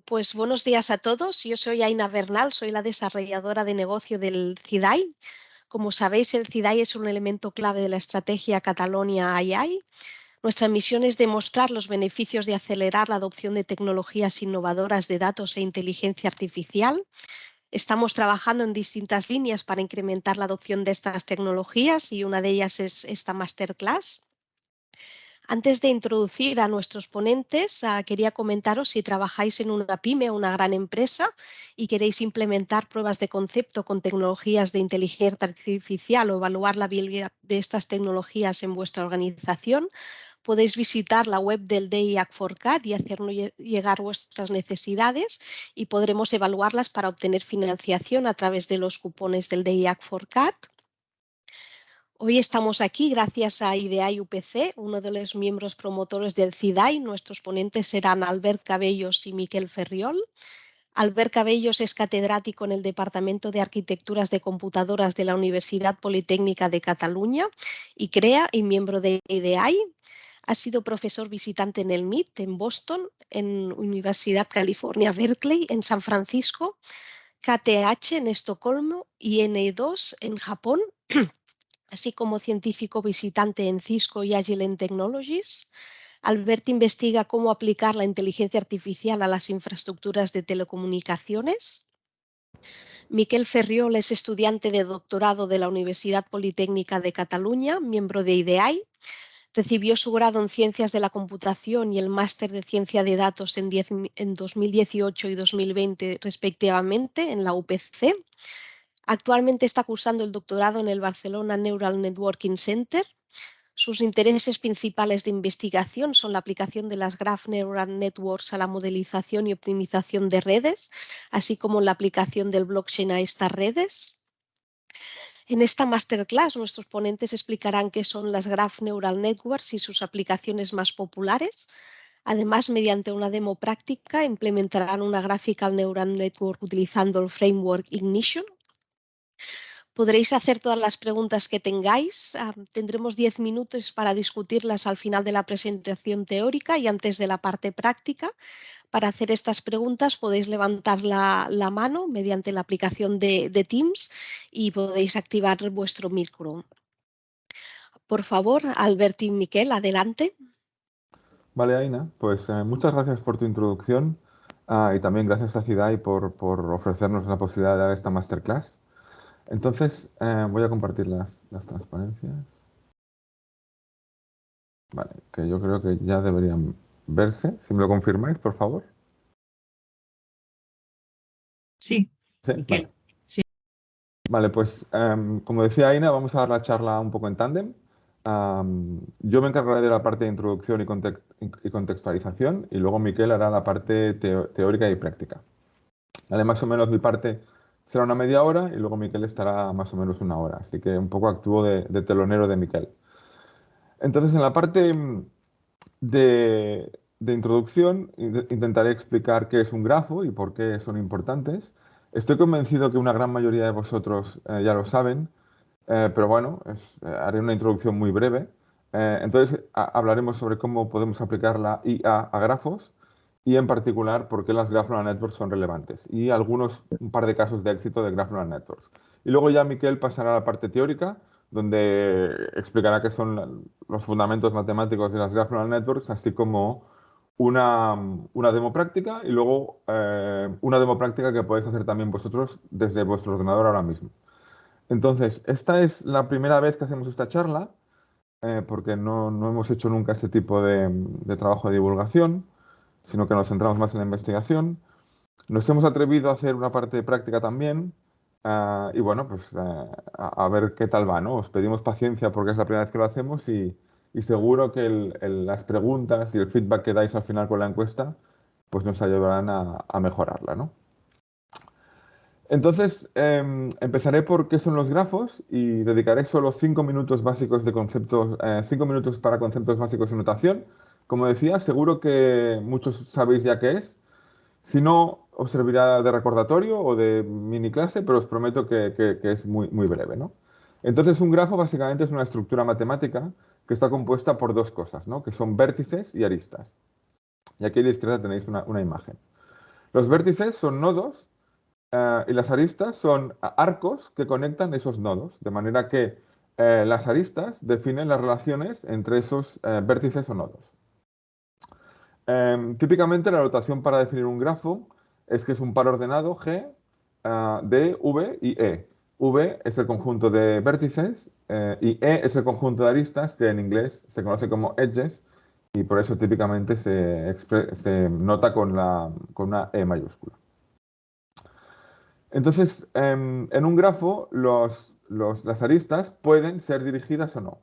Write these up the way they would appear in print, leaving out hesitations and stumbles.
Pues buenos días a todos. Yo soy Aina Bernal, soy la desarrolladora de negocio del CIDAI. Como sabéis, el CIDAI es un elemento clave de la estrategia Catalonia AI. Nuestra misión es demostrar los beneficios de acelerar la adopción de tecnologías innovadoras de datos e inteligencia artificial. Estamos trabajando en distintas líneas para incrementar la adopción de estas tecnologías y una de ellas es esta masterclass. Antes de introducir a nuestros ponentes, quería comentaros si trabajáis en una pyme o una gran empresa y queréis implementar pruebas de concepto con tecnologías de inteligencia artificial o evaluar la viabilidad de estas tecnologías en vuestra organización, podéis visitar la web del DIAC4CAT y hacernos llegar vuestras necesidades y podremos evaluarlas para obtener financiación a través de los cupones del DIAC4CAT. Hoy estamos aquí gracias a IDEAI UPC, uno de los miembros promotores del CIDAI. Nuestros ponentes serán Albert Cabellos y Miquel Ferriol. Albert Cabellos es catedrático en el Departamento de Arquitecturas de Computadoras de la Universidad Politécnica de Cataluña y CREA y miembro de IDEAI. Ha sido profesor visitante en el MIT, en Boston, en Universidad California, Berkeley, en San Francisco, KTH en Estocolmo y N2 en Japón, así como científico visitante en Cisco y Agilent Technologies. Albert investiga cómo aplicar la inteligencia artificial a las infraestructuras de telecomunicaciones. Miquel Ferriol es estudiante de doctorado de la Universidad Politécnica de Cataluña, miembro de IDEAI. Recibió su grado en Ciencias de la Computación y el máster de Ciencia de Datos en 2018 y 2020 respectivamente en la UPC. Actualmente está cursando el doctorado en el Barcelona Neural Networking Center. Sus intereses principales de investigación son la aplicación de las Graph Neural Networks a la modelización y optimización de redes, así como la aplicación del blockchain a estas redes. En esta masterclass, nuestros ponentes explicarán qué son las Graph Neural Networks y sus aplicaciones más populares. Además, mediante una demo práctica, implementarán una Graphical Neural Network utilizando el framework Ignition. Podréis hacer todas las preguntas que tengáis. Tendremos 10 minutos para discutirlas al final de la presentación teórica y antes de la parte práctica. Para hacer estas preguntas podéis levantar la mano mediante la aplicación de Teams y podéis activar vuestro micro. Por favor, Albert y Miquel, adelante. Vale, Aina, pues muchas gracias por tu introducción y también gracias a CIDAI por ofrecernos la posibilidad de dar esta masterclass. Entonces, voy a compartir las transparencias. Vale, que yo creo que ya deberían verse. Si me lo confirmáis, por favor. Sí. ¿Sí? Miquel. Vale. Sí. Vale, pues como decía Aina, vamos a dar la charla un poco en tándem. Yo me encargaré de la parte de introducción y contextualización y luego Miquel hará la parte teórica y práctica. Vale, más o menos mi parte será una media hora y luego Miquel estará más o menos una hora. Así que un poco actúo de telonero de Miquel. Entonces, en la parte de introducción intentaré explicar qué es un grafo y por qué son importantes. Estoy convencido que una gran mayoría de vosotros ya lo saben, pero bueno, haré una introducción muy breve. Entonces, hablaremos sobre cómo podemos aplicar la IA a grafos y en particular por qué las Graph Neural Networks son relevantes y un par de casos de éxito de Graph Neural Networks. Y luego ya Miquel pasará a la parte teórica, donde explicará qué son los fundamentos matemáticos de las Graph Neural Networks, así como una demo práctica y luego una demo práctica que podéis hacer también vosotros desde vuestro ordenador ahora mismo. Entonces, esta es la primera vez que hacemos esta charla, porque no hemos hecho nunca este tipo de trabajo de divulgación, sino que nos centramos más en la investigación. Nos hemos atrevido a hacer una parte práctica también, y bueno, pues a ver qué tal va, ¿no? Os pedimos paciencia porque es la primera vez que lo hacemos y seguro que las preguntas y el feedback que dais al final con la encuesta, pues nos ayudarán a mejorarla, ¿no? Entonces, empezaré por qué son los grafos y dedicaré solo 5 minutos básicos de conceptos, 5 minutos para conceptos básicos de notación. Como decía, seguro que muchos sabéis ya qué es. Si no, os servirá de recordatorio o de mini clase, pero os prometo que es muy, muy breve, ¿no? Entonces, un grafo básicamente es una estructura matemática que está compuesta por dos cosas, ¿no? Que son vértices y aristas. Y aquí a la izquierda tenéis una imagen. Los vértices son nodos y las aristas son arcos que conectan esos nodos, de manera que las aristas definen las relaciones entre esos vértices o nodos. Típicamente la notación para definir un grafo es que es un par ordenado G de V y E. V es el conjunto de vértices y E es el conjunto de aristas que en inglés se conoce como edges y por eso típicamente se nota con una E mayúscula. Entonces, en un grafo, las aristas pueden ser dirigidas o no.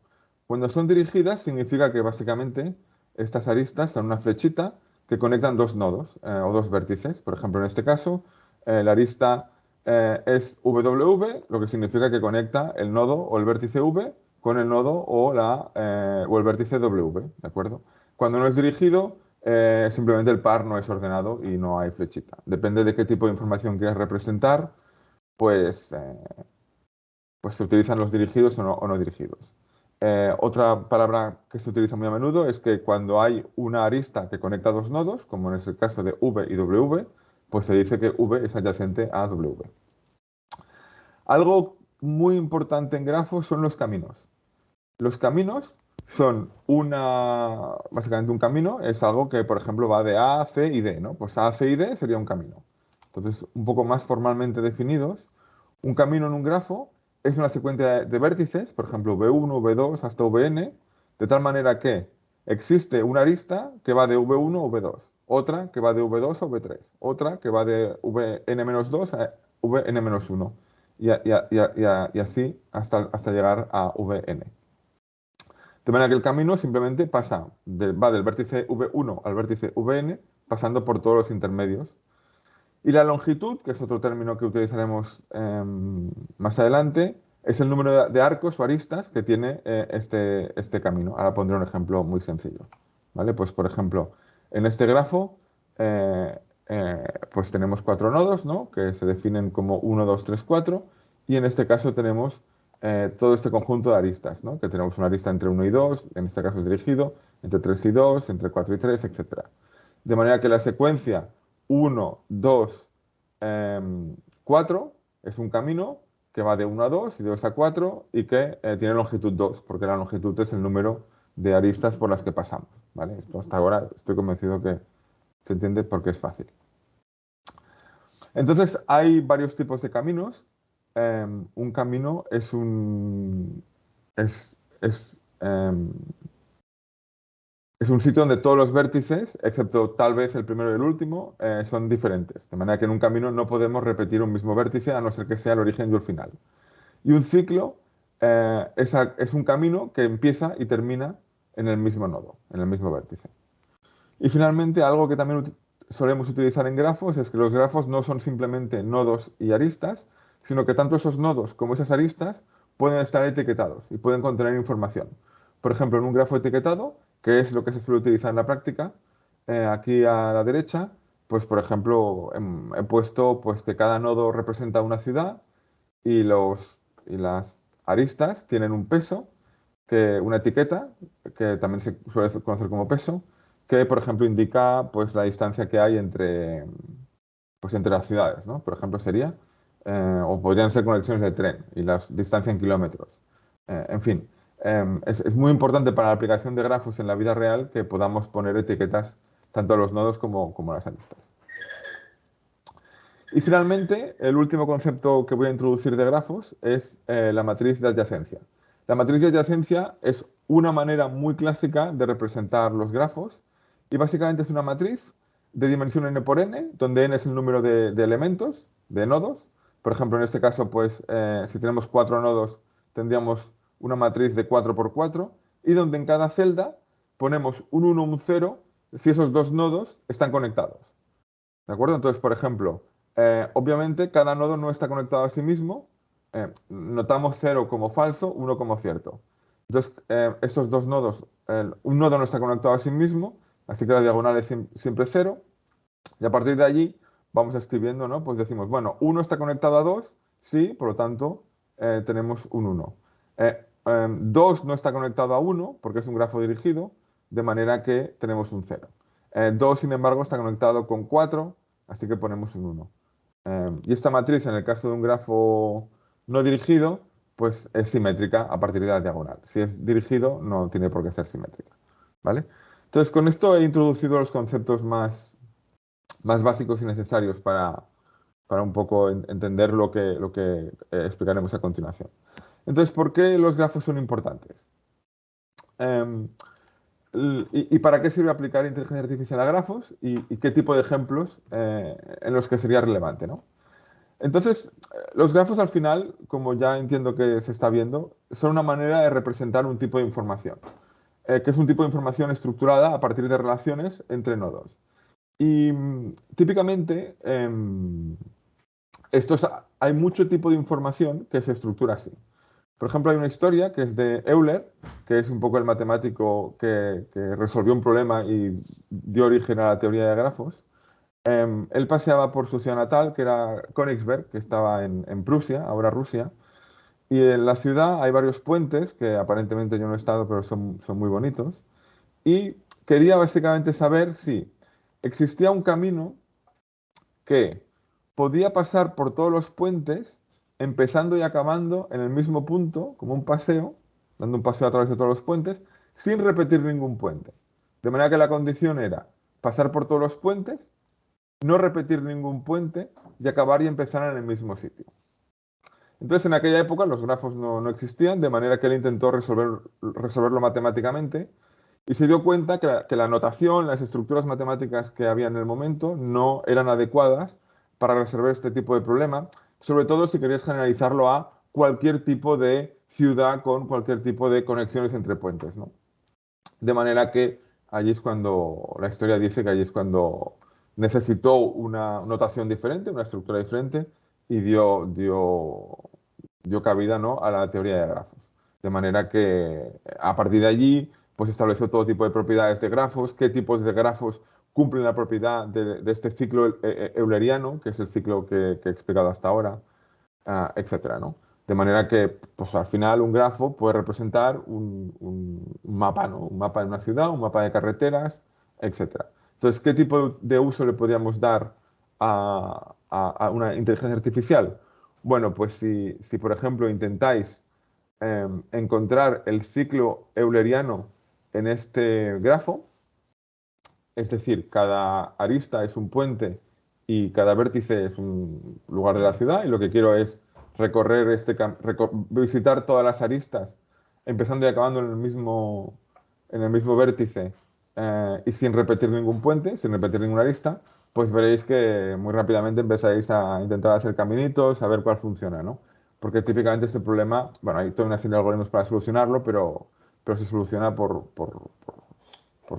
Cuando son dirigidas, significa que básicamente estas aristas son una flechita que conectan dos nodos o dos vértices. Por ejemplo, en este caso, la arista es W, lo que significa que conecta el nodo o el vértice V con el nodo o el vértice W, ¿de acuerdo? Cuando no es dirigido, simplemente el par no es ordenado y no hay flechita. Depende de qué tipo de información quieras representar, pues, pues se utilizan los dirigidos o no dirigidos. Otra palabra que se utiliza muy a menudo es que cuando hay una arista que conecta dos nodos, como en el caso de V y W, pues se dice que V es adyacente a W. Algo muy importante en grafos son los caminos. Los caminos son básicamente un camino es algo que, por ejemplo, va de A, C y D, ¿no? Pues A, C y D sería un camino. Entonces, un poco más formalmente definidos, un camino en un grafo es una secuencia de vértices, por ejemplo, V1, V2 hasta Vn, de tal manera que existe una arista que va de V1 a V2, otra que va de V2 a V3, otra que va de Vn-2 a Vn-1, y así hasta llegar a Vn. De manera que el camino simplemente va del vértice V1 al vértice Vn, pasando por todos los intermedios. Y la longitud, que es otro término que utilizaremos más adelante, es el número de arcos o aristas que tiene este camino. Ahora pondré un ejemplo muy sencillo. ¿Vale? Pues, por ejemplo, en este grafo, eh, pues tenemos cuatro nodos, ¿no? Que se definen como 1, 2, 3, 4. Y en este caso tenemos todo este conjunto de aristas, ¿no? Que tenemos una arista entre 1 y 2, en este caso es dirigido, entre 3 y 2, entre 4 y 3, etc. De manera que la secuencia 1, 2, 4 es un camino que va de 1 a 2 y de 2 a 4 y que tiene longitud 2, porque la longitud es el número de aristas por las que pasamos. ¿Vale? Esto hasta ahora estoy convencido que se entiende porque es fácil. Entonces, hay varios tipos de caminos. Un camino es, em, es un sitio donde todos los vértices, excepto tal vez el primero y el último, son diferentes. De manera que en un camino no podemos repetir un mismo vértice a no ser que sea el origen y el final. Y un ciclo es un camino que empieza y termina en el mismo nodo, en el mismo vértice. Y finalmente, algo que también solemos utilizar en grafos es que los grafos no son simplemente nodos y aristas, sino que tanto esos nodos como esas aristas pueden estar etiquetados y pueden contener información. Por ejemplo, en un grafo etiquetado, que es lo que se suele utilizar en la práctica, aquí a la derecha, pues por ejemplo, he puesto pues, que cada nodo representa una ciudad y las aristas tienen un peso, una etiqueta, que también se suele conocer como peso, que por ejemplo indica pues, la distancia que hay entre las ciudades, ¿no? Por ejemplo, o podrían ser conexiones de tren y la distancia en kilómetros. En fin, es muy importante para la aplicación de grafos en la vida real que podamos poner etiquetas tanto a los nodos como a las aristas. Y finalmente, el último concepto que voy a introducir de grafos es la matriz de adyacencia. La matriz de adyacencia es una manera muy clásica de representar los grafos y básicamente es una matriz de dimensión n por n, donde n es el número de elementos, de nodos. Por ejemplo, en este caso, pues, si tenemos 4 nodos, tendríamos una matriz de 4 por 4 y donde en cada celda ponemos un 1, un 0, si esos dos nodos están conectados. ¿De acuerdo? Entonces, por ejemplo, obviamente cada nodo no está conectado a sí mismo. Notamos 0 como falso, 1 como cierto. Entonces, estos dos nodos, un nodo no está conectado a sí mismo, así que la diagonal es siempre 0. Y a partir de allí vamos escribiendo, ¿no? Pues decimos, bueno, 1 está conectado a 2, sí, por lo tanto tenemos un 1. 2 no está conectado a 1 porque es un grafo dirigido, de manera que tenemos un 0. 2, sin embargo, está conectado con 4, así que ponemos un 1. Y esta matriz, en el caso de un grafo no dirigido, pues es simétrica a partir de la diagonal. Si es dirigido, no tiene por qué ser simétrica, ¿vale? Entonces, con esto he introducido los conceptos más básicos y necesarios para un poco entender lo que explicaremos a continuación. Entonces, ¿por qué los grafos son importantes? Em, ¿Y para qué sirve aplicar inteligencia artificial a grafos? ¿Y qué tipo de ejemplos en los que sería relevante, ¿no? Entonces, los grafos al final, como ya entiendo que se está viendo, son una manera de representar un tipo de información, que es un tipo de información estructurada a partir de relaciones entre nodos. Y típicamente, hay mucho tipo de información que se estructura así. Por ejemplo, hay una historia que es de Euler, que es un poco el matemático que resolvió un problema y dio origen a la teoría de grafos. Él paseaba por su ciudad natal, que era Königsberg, que estaba en Prusia, ahora Rusia, y en la ciudad hay varios puentes, que aparentemente yo no he estado, pero son muy bonitos, y quería básicamente saber si existía un camino que podía pasar por todos los puentes, empezando y acabando en el mismo punto, como un paseo, dando un paseo a través de todos los puentes, sin repetir ningún puente. De manera que la condición era pasar por todos los puentes, no repetir ningún puente y acabar y empezar en el mismo sitio. Entonces, en aquella época los grafos no existían, de manera que él intentó resolverlo matemáticamente y se dio cuenta que la notación, las estructuras matemáticas que había en el momento no eran adecuadas para resolver este tipo de problema, sobre todo si querías generalizarlo a cualquier tipo de ciudad con cualquier tipo de conexiones entre puentes, ¿no? De manera que allí es cuando, la historia dice que allí es cuando necesitó una notación diferente, una estructura diferente y dio cabida, ¿no?, a la teoría de grafos. De manera que a partir de allí pues estableció todo tipo de propiedades de grafos, qué tipos de grafos cumplen la propiedad de este ciclo euleriano, que es el ciclo que he explicado hasta ahora, etcétera, ¿no? De manera que, pues al final, un grafo puede representar un mapa, ¿no? Un mapa de una ciudad, un mapa de carreteras, etcétera. Entonces, ¿qué tipo de uso le podríamos dar a una inteligencia artificial? Bueno, pues si por ejemplo, intentáis encontrar el ciclo euleriano en este grafo, es decir, cada arista es un puente y cada vértice es un lugar de la ciudad, y lo que quiero es recorrer visitar todas las aristas, empezando y acabando en el mismo vértice, y sin repetir ningún puente, sin repetir ninguna arista, pues veréis que muy rápidamente empezáis a intentar hacer caminitos, a ver cuál funciona, ¿no? Porque típicamente este problema, bueno, hay toda una serie de algoritmos para solucionarlo, pero se soluciona por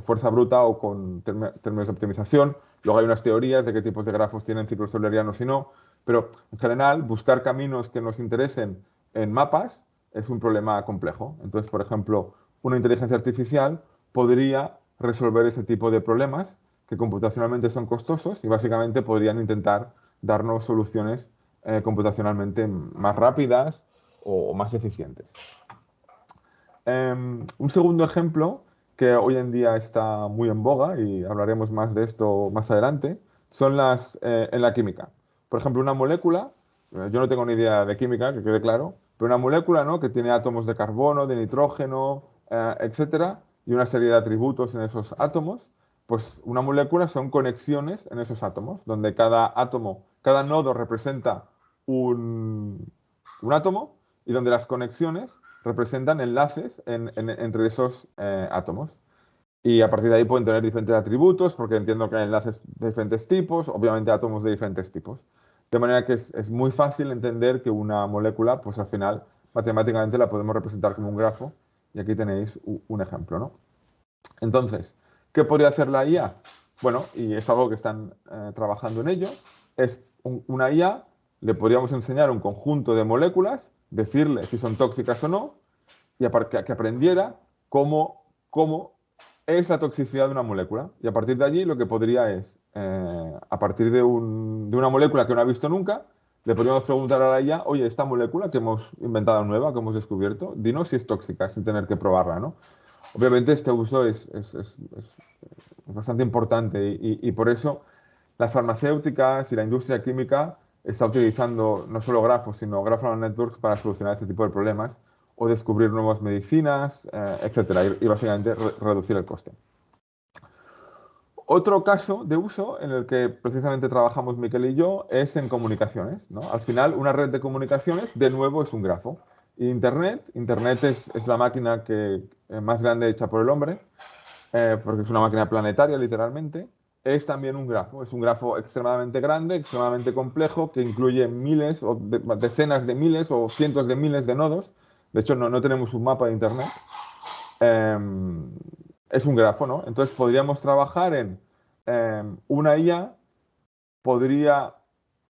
fuerza bruta o con términos de optimización. Luego hay unas teorías de qué tipos de grafos tienen ciclos eulerianos y no, pero en general buscar caminos que nos interesen en mapas es un problema complejo. Entonces, por ejemplo, una inteligencia artificial podría resolver ese tipo de problemas que computacionalmente son costosos y básicamente podrían intentar darnos soluciones computacionalmente más rápidas o más eficientes. Un segundo ejemplo que hoy en día está muy en boga, y hablaremos más de esto más adelante, son en la química. Por ejemplo, una molécula, yo no tengo ni idea de química, que quede claro, pero una molécula, ¿no?, que tiene átomos de carbono, de nitrógeno, etcétera, y una serie de atributos en esos átomos, pues una molécula son conexiones en esos átomos, donde cada átomo, cada nodo representa un átomo, y donde las conexiones representan enlaces entre esos átomos. Y a partir de ahí pueden tener diferentes atributos, porque entiendo que hay enlaces de diferentes tipos, obviamente átomos de diferentes tipos. De manera que es muy fácil entender que una molécula, pues al final, matemáticamente la podemos representar como un grafo. Y aquí tenéis un ejemplo, ¿no? Entonces, ¿qué podría hacer la IA? Bueno, y es algo que están trabajando en ello, es una IA, le podríamos enseñar un conjunto de moléculas, decirle si son tóxicas o no, y que aprendiera cómo es la toxicidad de una molécula. Y a partir de allí lo que podría es, a partir de una molécula que no ha visto nunca, le podríamos preguntar a la IA, oye, esta molécula que hemos inventado nueva, que hemos descubierto, dinos si es tóxica sin tener que probarla, ¿no? Obviamente este uso es bastante importante, y por eso las farmacéuticas y la industria química está utilizando no solo grafos, sino graph neural networks para solucionar este tipo de problemas o descubrir nuevas medicinas, etcétera, y básicamente reducir el coste. Otro caso de uso en el que precisamente trabajamos Miquel y yo es en comunicaciones, ¿no? Al final, una red de comunicaciones, de nuevo, es un grafo. Internet es la máquina más grande hecha por el hombre, porque es una máquina planetaria, literalmente. Es también un grafo. Es un grafo extremadamente grande, extremadamente complejo, que incluye miles o decenas de miles o cientos de miles de nodos. De hecho, no tenemos un mapa de Internet. Es un grafo, ¿no? Entonces podríamos trabajar en una IA podría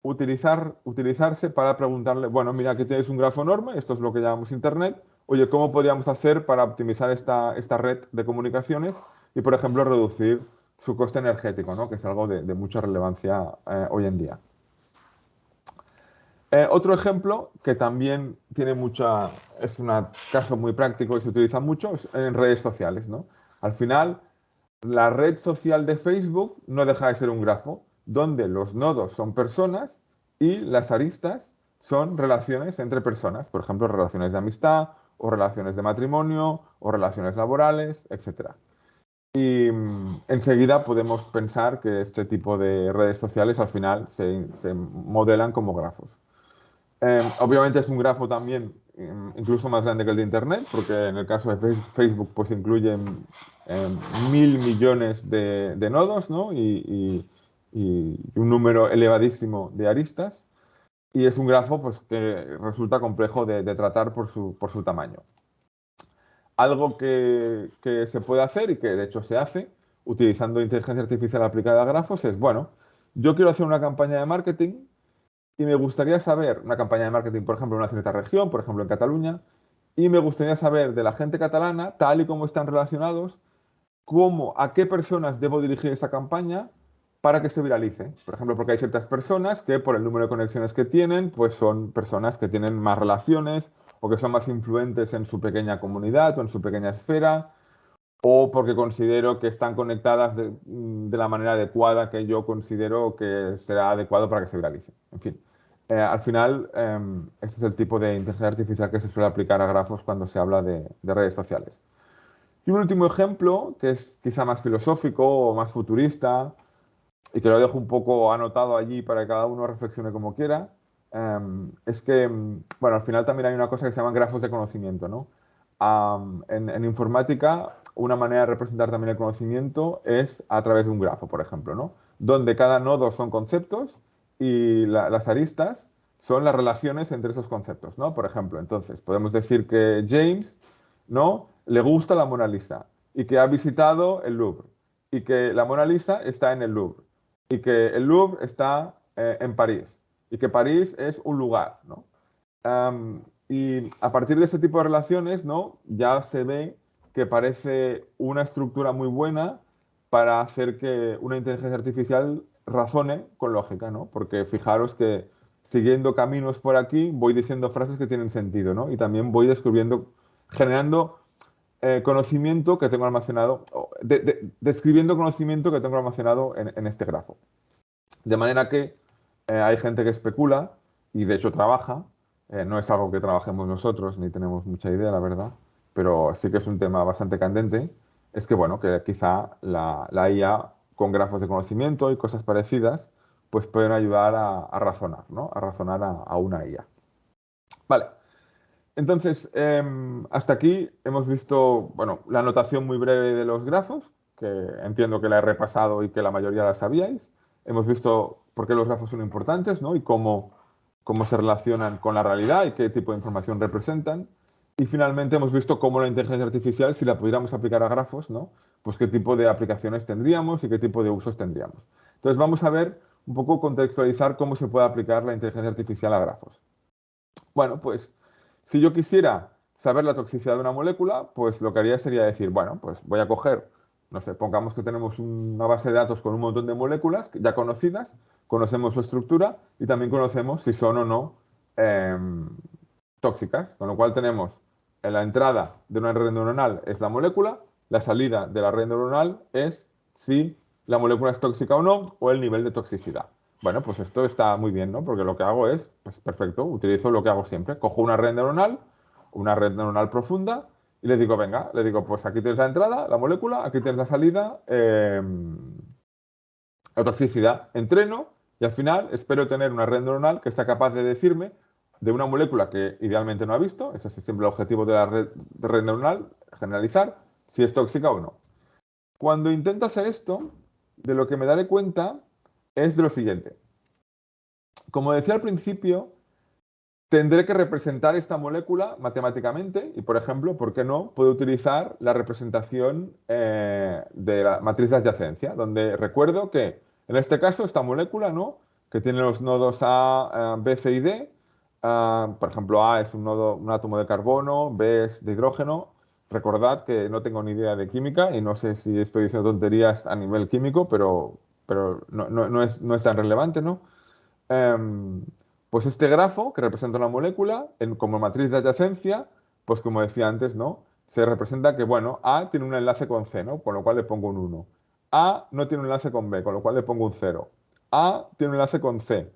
utilizarse para preguntarle, bueno, mira, que tienes un grafo enorme, esto es lo que llamamos Internet, oye, ¿cómo podríamos hacer para optimizar esta red de comunicaciones y, por ejemplo, reducir su coste energético, ¿no? Que es algo de mucha relevancia hoy en día. Otro ejemplo que también es un caso muy práctico y se utiliza mucho es en redes sociales, ¿no? Al final, la red social de Facebook no deja de ser un grafo, donde los nodos son personas y las aristas son relaciones entre personas, por ejemplo, relaciones de amistad o relaciones de matrimonio o relaciones laborales, etc. Y enseguida podemos pensar que este tipo de redes sociales al final se modelan como grafos. Obviamente es un grafo también incluso más grande que el de Internet, porque en el caso de Facebook pues incluye 1.000 millones de nodos, ¿no? Y un número elevadísimo de aristas. Y es un grafo pues, que resulta complejo de tratar por su tamaño. Algo que se puede hacer y que de hecho se hace utilizando inteligencia artificial aplicada a grafos es, bueno, yo quiero hacer una campaña de marketing y me gustaría saber, una campaña de marketing, por ejemplo, en una cierta región, por ejemplo, en Cataluña, y me gustaría saber de la gente catalana, tal y como están relacionados, a qué personas debo dirigir esa campaña para que se viralice. Por ejemplo, porque hay ciertas personas que por el número de conexiones que tienen, pues son personas que tienen más relaciones o que son más influentes en su pequeña comunidad o en su pequeña esfera, o porque considero que están conectadas de la manera adecuada que yo considero que será adecuado para que se viralice. En fin, al final, este es el tipo de inteligencia artificial que se suele aplicar a grafos cuando se habla de redes sociales. Y un último ejemplo, que es quizá más filosófico o más futurista, y que lo dejo un poco anotado allí para que cada uno reflexione como quiera, es que, bueno, al final también hay una cosa que se llaman grafos de conocimiento, ¿no? En informática, una manera de representar también el conocimiento es a través de un grafo, por ejemplo, ¿no? Donde cada nodo son conceptos y las aristas son las relaciones entre esos conceptos, ¿no? Por ejemplo, entonces, podemos decir que James, ¿no? Le gusta la Mona Lisa y que ha visitado el Louvre y que la Mona Lisa está en el Louvre y que el Louvre está en París y que París es un lugar, ¿no? Y a partir de este tipo de relaciones, ¿no? Ya se ve que parece una estructura muy buena para hacer que una inteligencia artificial razone con lógica, ¿no? Porque fijaros que siguiendo caminos por aquí voy diciendo frases que tienen sentido, ¿no? Y también voy descubriendo, generando conocimiento que tengo almacenado, describiendo conocimiento que tengo almacenado en este grafo. De manera que hay gente que especula y de hecho trabaja. No es algo que trabajemos nosotros ni tenemos mucha idea, la verdad, pero sí que es un tema bastante candente. Es que, bueno, que quizá la IA con grafos de conocimiento y cosas parecidas, pues pueden ayudar a razonar, ¿no? A razonar a una IA. Vale. Entonces, hasta aquí hemos visto, bueno, la anotación muy breve de los grafos, que entiendo que la he repasado y que la mayoría la sabíais. Hemos visto por qué los grafos son importantes, ¿no? Y cómo se relacionan con la realidad y qué tipo de información representan. Y finalmente hemos visto cómo la inteligencia artificial, si la pudiéramos aplicar a grafos, ¿no? Pues qué tipo de aplicaciones tendríamos y qué tipo de usos tendríamos. Entonces vamos a ver un poco contextualizar cómo se puede aplicar la inteligencia artificial a grafos. Bueno, pues si yo quisiera saber la toxicidad de una molécula, pues lo que haría sería decir, bueno, pues voy a coger, no sé, pongamos que tenemos una base de datos con un montón de moléculas ya conocidas, conocemos su estructura y también conocemos si son o no tóxicas, con lo cual tenemos en la entrada de una red neuronal es la molécula, la salida de la red neuronal es si la molécula es tóxica o no, o el nivel de toxicidad. Bueno, pues esto está muy bien, ¿no? Porque lo que hago es, pues perfecto, utilizo lo que hago siempre. Cojo una red neuronal profunda, y le digo, venga, le digo, pues aquí tienes la entrada, la molécula, aquí tienes la salida, la toxicidad. Entreno y al final espero tener una red neuronal que sea capaz de decirme de una molécula que idealmente no ha visto, ese es siempre el objetivo de la red neuronal, generalizar, si es tóxica o no. Cuando intento hacer esto, de lo que me daré cuenta es de lo siguiente. Como decía al principio, tendré que representar esta molécula matemáticamente y, por ejemplo, ¿por qué no? Puedo utilizar la representación de la matriz de adyacencia, donde recuerdo que, en este caso, esta molécula, ¿no? Que tiene los nodos A, B, C y D. Por ejemplo, A es un nodo, un átomo de carbono, B es de hidrógeno. Recordad que no tengo ni idea de química y no sé si estoy diciendo tonterías a nivel químico, pero no es tan relevante, ¿no? Em, pues este grafo, que representa una molécula, como matriz de adyacencia, pues como decía antes, ¿no? Se representa que, bueno, A tiene un enlace con C, ¿no? Con lo cual le pongo un 1. A no tiene un enlace con B, con lo cual le pongo un 0. A tiene un enlace con C.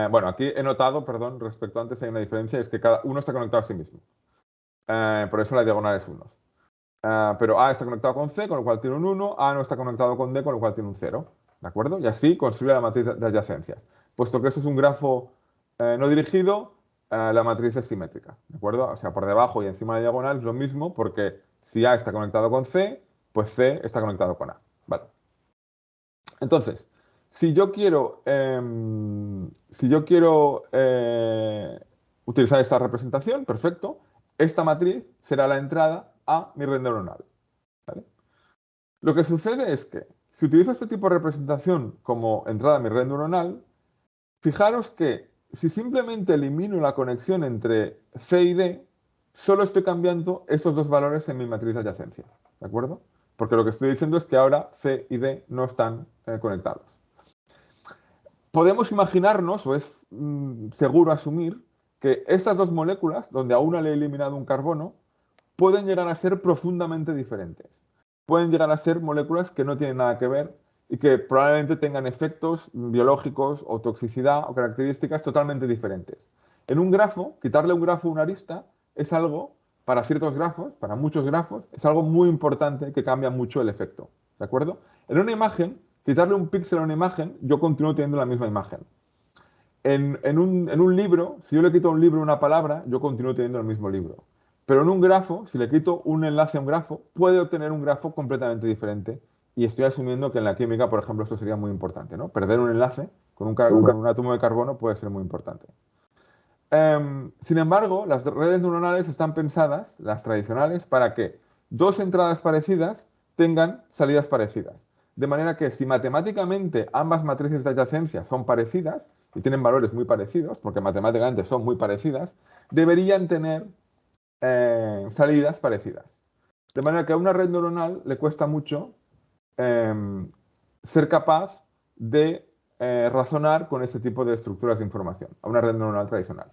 Bueno, aquí he notado, perdón, respecto a antes hay una diferencia, es que cada uno está conectado a sí mismo. Por eso la diagonal es 1. Pero A está conectado con C, con lo cual tiene un 1. A no está conectado con D, con lo cual tiene un 0. ¿De acuerdo? Y así construye la matriz de adyacencias. Puesto que esto es un grafo no dirigido, la matriz es simétrica. ¿De acuerdo? O sea, por debajo y encima de la diagonal es lo mismo, porque si A está conectado con C, pues C está conectado con A. Vale. Entonces, si yo quiero utilizar esta representación, perfecto, esta matriz será la entrada a mi red neuronal. ¿Vale? Lo que sucede es que si utilizo este tipo de representación como entrada a mi red neuronal, fijaros que si simplemente elimino la conexión entre C y D, solo estoy cambiando estos dos valores en mi matriz de adyacencia. ¿De acuerdo? Porque lo que estoy diciendo es que ahora C y D no están conectados. Podemos imaginarnos, o es seguro asumir, que estas dos moléculas, donde a una le he eliminado un carbono, pueden llegar a ser profundamente diferentes. Pueden llegar a ser moléculas que no tienen nada que ver y que probablemente tengan efectos biológicos o toxicidad o características totalmente diferentes. En un grafo, quitarle un grafo a una arista es algo, para ciertos grafos, para muchos grafos, es algo muy importante que cambia mucho el efecto. ¿De acuerdo? En una imagen, quitarle un píxel a una imagen, yo continúo teniendo la misma imagen. En un libro, si yo le quito a un libro una palabra, yo continúo teniendo el mismo libro. Pero en un grafo, si le quito un enlace a un grafo, puede obtener un grafo completamente diferente. Y estoy asumiendo que en la química, por ejemplo, esto sería muy importante, ¿no? Perder un enlace con un átomo de carbono puede ser muy importante. Sin embargo, las redes neuronales están pensadas, las tradicionales, para que dos entradas parecidas tengan salidas parecidas. De manera que si matemáticamente ambas matrices de adyacencia son parecidas y tienen valores muy parecidos, porque matemáticamente son muy parecidas, deberían tener salidas parecidas. De manera que a una red neuronal le cuesta mucho ser capaz de razonar con este tipo de estructuras de información, a una red neuronal tradicional.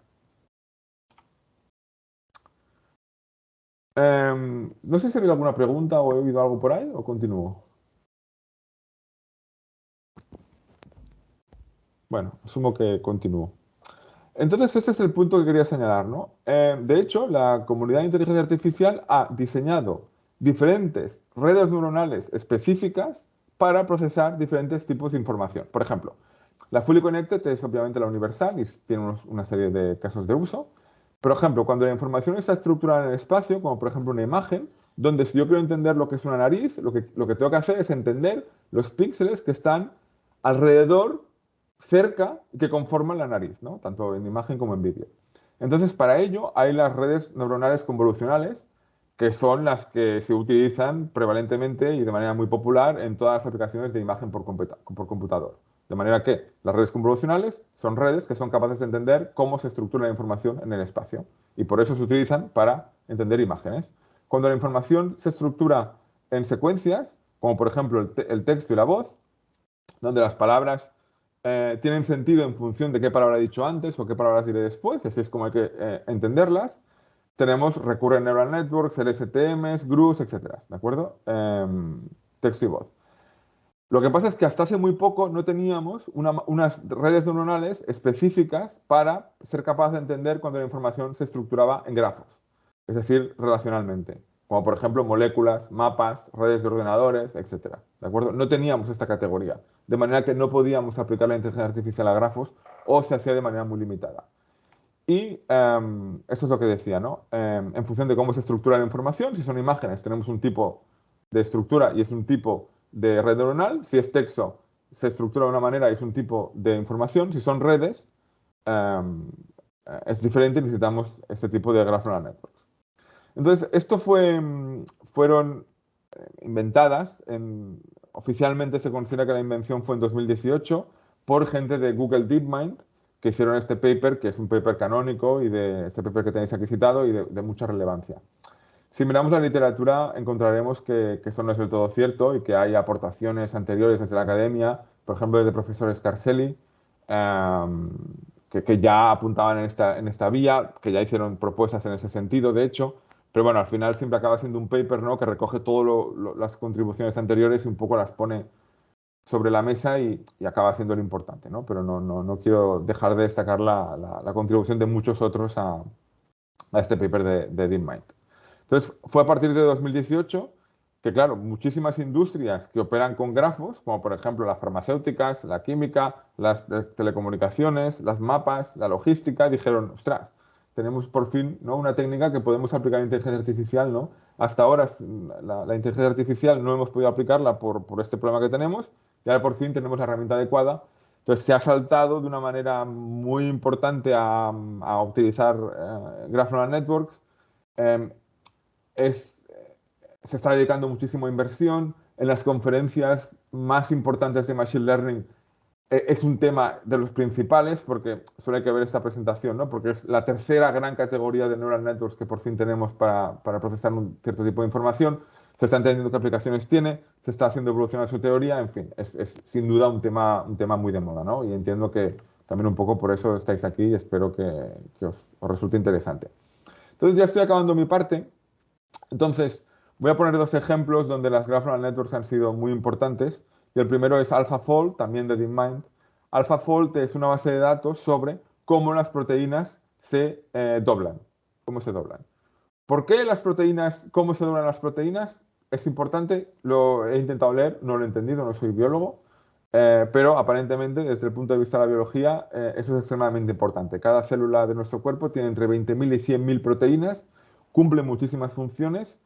No sé si ha habido alguna pregunta o he oído algo por ahí o continúo. Bueno, asumo que continúo. Entonces, este es el punto que quería señalar, ¿no? De hecho, la comunidad de inteligencia artificial ha diseñado diferentes redes neuronales específicas para procesar diferentes tipos de información. Por ejemplo, la Fully Connected es obviamente la universal y tiene una serie de casos de uso. Por ejemplo, cuando la información está estructurada en el espacio, como por ejemplo una imagen, donde si yo quiero entender lo que es una nariz, lo que tengo que hacer es entender los píxeles que están alrededor, cerca, que conforman la nariz, ¿no? Tanto en imagen como en vídeo. Entonces, para ello hay las redes neuronales convolucionales, que son las que se utilizan prevalentemente y de manera muy popular en todas las aplicaciones de imagen por computador. De manera que las redes convolucionales son redes que son capaces de entender cómo se estructura la información en el espacio y por eso se utilizan para entender imágenes. Cuando la información se estructura en secuencias, como por ejemplo el texto y la voz, donde las palabras tienen sentido en función de qué palabra he dicho antes o qué palabras diré después, así es como hay que entenderlas, tenemos Recurrent Neural Networks, LSTMs, GRUs, etc. ¿De acuerdo? Texto y voz. Lo que pasa es que hasta hace muy poco no teníamos unas redes neuronales específicas para ser capaces de entender cuando la información se estructuraba en grafos, es decir, relacionalmente, como por ejemplo moléculas, mapas, redes de ordenadores, etcétera. ¿De acuerdo? No teníamos esta categoría, de manera que no podíamos aplicar la inteligencia artificial a grafos o se hacía de manera muy limitada. Y eso es lo que decía, ¿no? En función de cómo se estructura la información, si son imágenes, tenemos un tipo de estructura y es un tipo de red neuronal. Si es texto, se estructura de una manera y es un tipo de información. Si son redes, em, es diferente y necesitamos este tipo de Graph Neural Networks. Entonces, fueron inventadas, oficialmente se considera que la invención fue en 2018 por gente de Google DeepMind, que hicieron este paper, que es un paper canónico y de ese paper que tenéis aquí citado y de mucha relevancia. Si miramos la literatura, encontraremos que eso no es del todo cierto y que hay aportaciones anteriores desde la academia, por ejemplo, desde el profesor Scarselli, em, que ya apuntaban en esta vía, que ya hicieron propuestas en ese sentido, de hecho, pero bueno, al final siempre acaba siendo un paper, ¿no?, que recoge todas las contribuciones anteriores y un poco las pone sobre la mesa y acaba siendo lo importante, ¿no? Pero no quiero dejar de destacar la contribución de muchos otros a este paper de DeepMind. Entonces, fue a partir de 2018 que, claro, muchísimas industrias que operan con grafos, como por ejemplo las farmacéuticas, la química, las telecomunicaciones, las mapas, la logística, dijeron, ostras, tenemos por fin, ¿no?, una técnica que podemos aplicar en inteligencia artificial, ¿no? Hasta ahora la inteligencia artificial no hemos podido aplicarla por este problema que tenemos y ahora por fin tenemos la herramienta adecuada. Entonces se ha saltado de una manera muy importante a utilizar Graph Neural Networks. Eh, es, Se está dedicando muchísimo inversión. En las conferencias más importantes de Machine Learning es un tema de los principales, porque suele que ver esta presentación, ¿no?, porque es la tercera gran categoría de Neural Networks que por fin tenemos para procesar un cierto tipo de información. Se está entendiendo qué aplicaciones tiene, se está haciendo evolucionar su teoría, en fin, es sin duda un tema muy de moda, ¿no? Y entiendo que también un poco por eso estáis aquí y espero que os resulte interesante. Entonces ya estoy acabando mi parte. Entonces, voy a poner dos ejemplos donde las Graph Neural Networks han sido muy importantes. Y el primero es AlphaFold, también de DeepMind. AlphaFold es una base de datos sobre cómo las proteínas se doblan. Cómo se doblan. ¿Por qué las proteínas, cómo se doblan las proteínas? Es importante, lo he intentado leer, no lo he entendido, no soy biólogo, pero aparentemente desde el punto de vista de la biología eso es extremadamente importante. Cada célula de nuestro cuerpo tiene entre 20.000 y 100.000 proteínas, cumple muchísimas funciones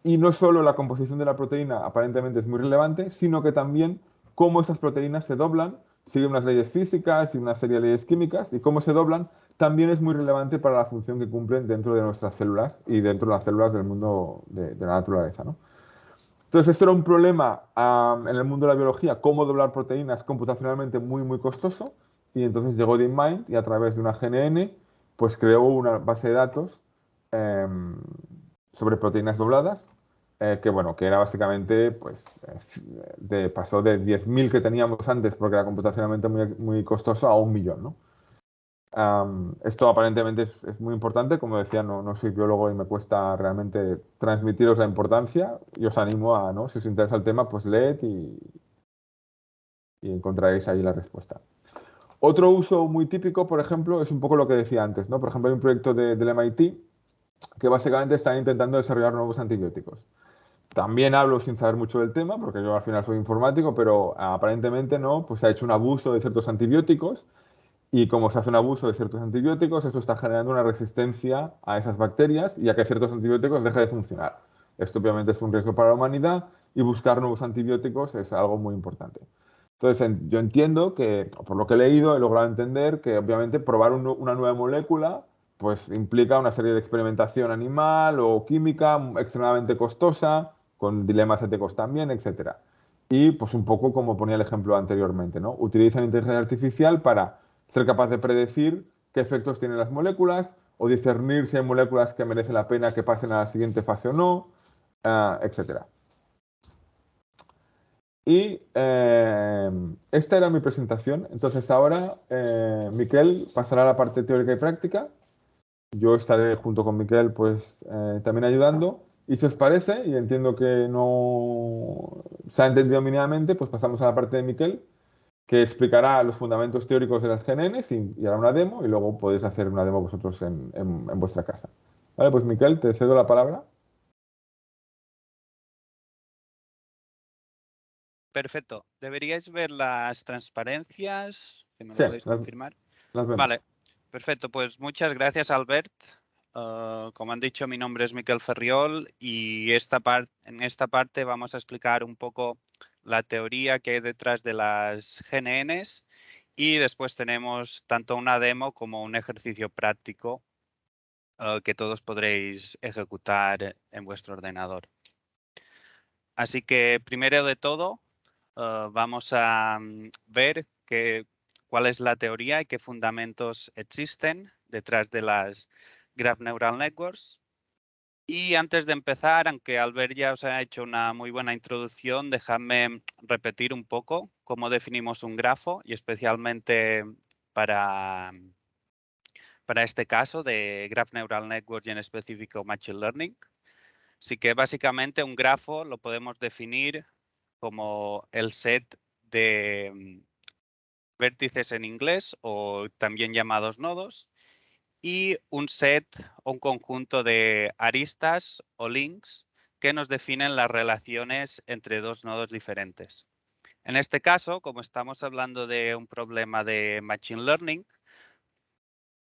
y no solo la composición de la proteína aparentemente es muy relevante, sino que también cómo estas proteínas se doblan, siguen unas leyes físicas y una serie de leyes químicas, y cómo se doblan también es muy relevante para la función que cumplen dentro de nuestras células y dentro de las células del mundo de la naturaleza, ¿no? Entonces, esto era un problema en el mundo de la biología, cómo doblar proteínas computacionalmente muy costoso, y entonces llegó DeepMind y a través de una GNN, pues creó una base de datos em, sobre proteínas dobladas, que bueno, que era básicamente, pues, pasó de 10.000 que teníamos antes, porque era computacionalmente muy costoso, a 1.000.000, ¿no? Esto aparentemente es muy importante, como decía, no soy biólogo y me cuesta realmente transmitiros la importancia y os animo a, ¿no?, si os interesa el tema, pues leed y encontraréis ahí la respuesta. Otro uso muy típico, por ejemplo, es un poco lo que decía antes, ¿no? Por ejemplo, hay un proyecto del MIT que básicamente está intentando desarrollar nuevos antibióticos. También hablo sin saber mucho del tema, porque yo al final soy informático, pero aparentemente no, pues se ha hecho un abuso de ciertos antibióticos y como se hace un abuso de ciertos antibióticos, eso está generando una resistencia a esas bacterias y a que ciertos antibióticos dejen de funcionar. Esto obviamente es un riesgo para la humanidad y buscar nuevos antibióticos es algo muy importante. Entonces, yo entiendo que, por lo que he leído, he logrado entender que obviamente probar una nueva molécula pues implica una serie de experimentación animal o química extremadamente costosa, con dilemas éticos también, etcétera. Y pues un poco como ponía el ejemplo anteriormente, ¿no? Utilizan inteligencia artificial para ser capaz de predecir qué efectos tienen las moléculas o discernir si hay moléculas que merece la pena que pasen a la siguiente fase o no, etcétera. Y esta era mi presentación. Entonces ahora Miquel pasará a la parte teórica y práctica. Yo estaré junto con Miquel pues también ayudando Y si os parece, y entiendo que no se ha entendido mínimamente, pues pasamos a la parte de Miquel, que explicará los fundamentos teóricos de las GNNs y hará una demo, y luego podéis hacer una demo vosotros en vuestra casa. Vale, pues Miquel, te cedo la palabra. Perfecto. Deberíais ver las transparencias, que me lo Sí, podéis confirmar. las vemos. Vale, perfecto. Pues muchas gracias, Albert. Como han dicho, mi nombre es Miquel Ferriol y en esta parte vamos a explicar un poco la teoría que hay detrás de las GNNs y después tenemos tanto una demo como un ejercicio práctico que todos podréis ejecutar en vuestro ordenador. Así que primero de todo, vamos a ver cuál es la teoría y qué fundamentos existen detrás de las Graph Neural Networks. Y antes de empezar, aunque Albert ya os ha hecho una muy buena introducción, dejadme repetir un poco cómo definimos un grafo y especialmente para este caso de Graph Neural Network y en específico Machine Learning. Así que básicamente un grafo lo podemos definir como el set de vértices en inglés o también llamados nodos y un set o un conjunto de aristas o links que nos definen las relaciones entre dos nodos diferentes. En este caso, como estamos hablando de un problema de Machine Learning,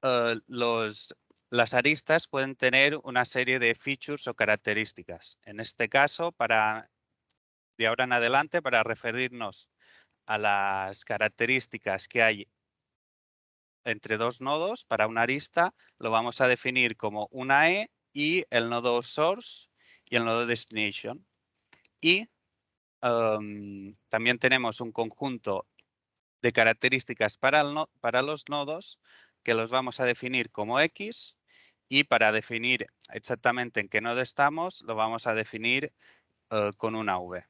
las aristas pueden tener una serie de features o características. En este caso, de ahora en adelante, para referirnos a las características que hay entre dos nodos para una arista, lo vamos a definir como una E y el nodo source y el nodo destination. Y también tenemos un conjunto de características para los nodos que los vamos a definir como X y para definir exactamente en qué nodo estamos, lo vamos a definir con una V.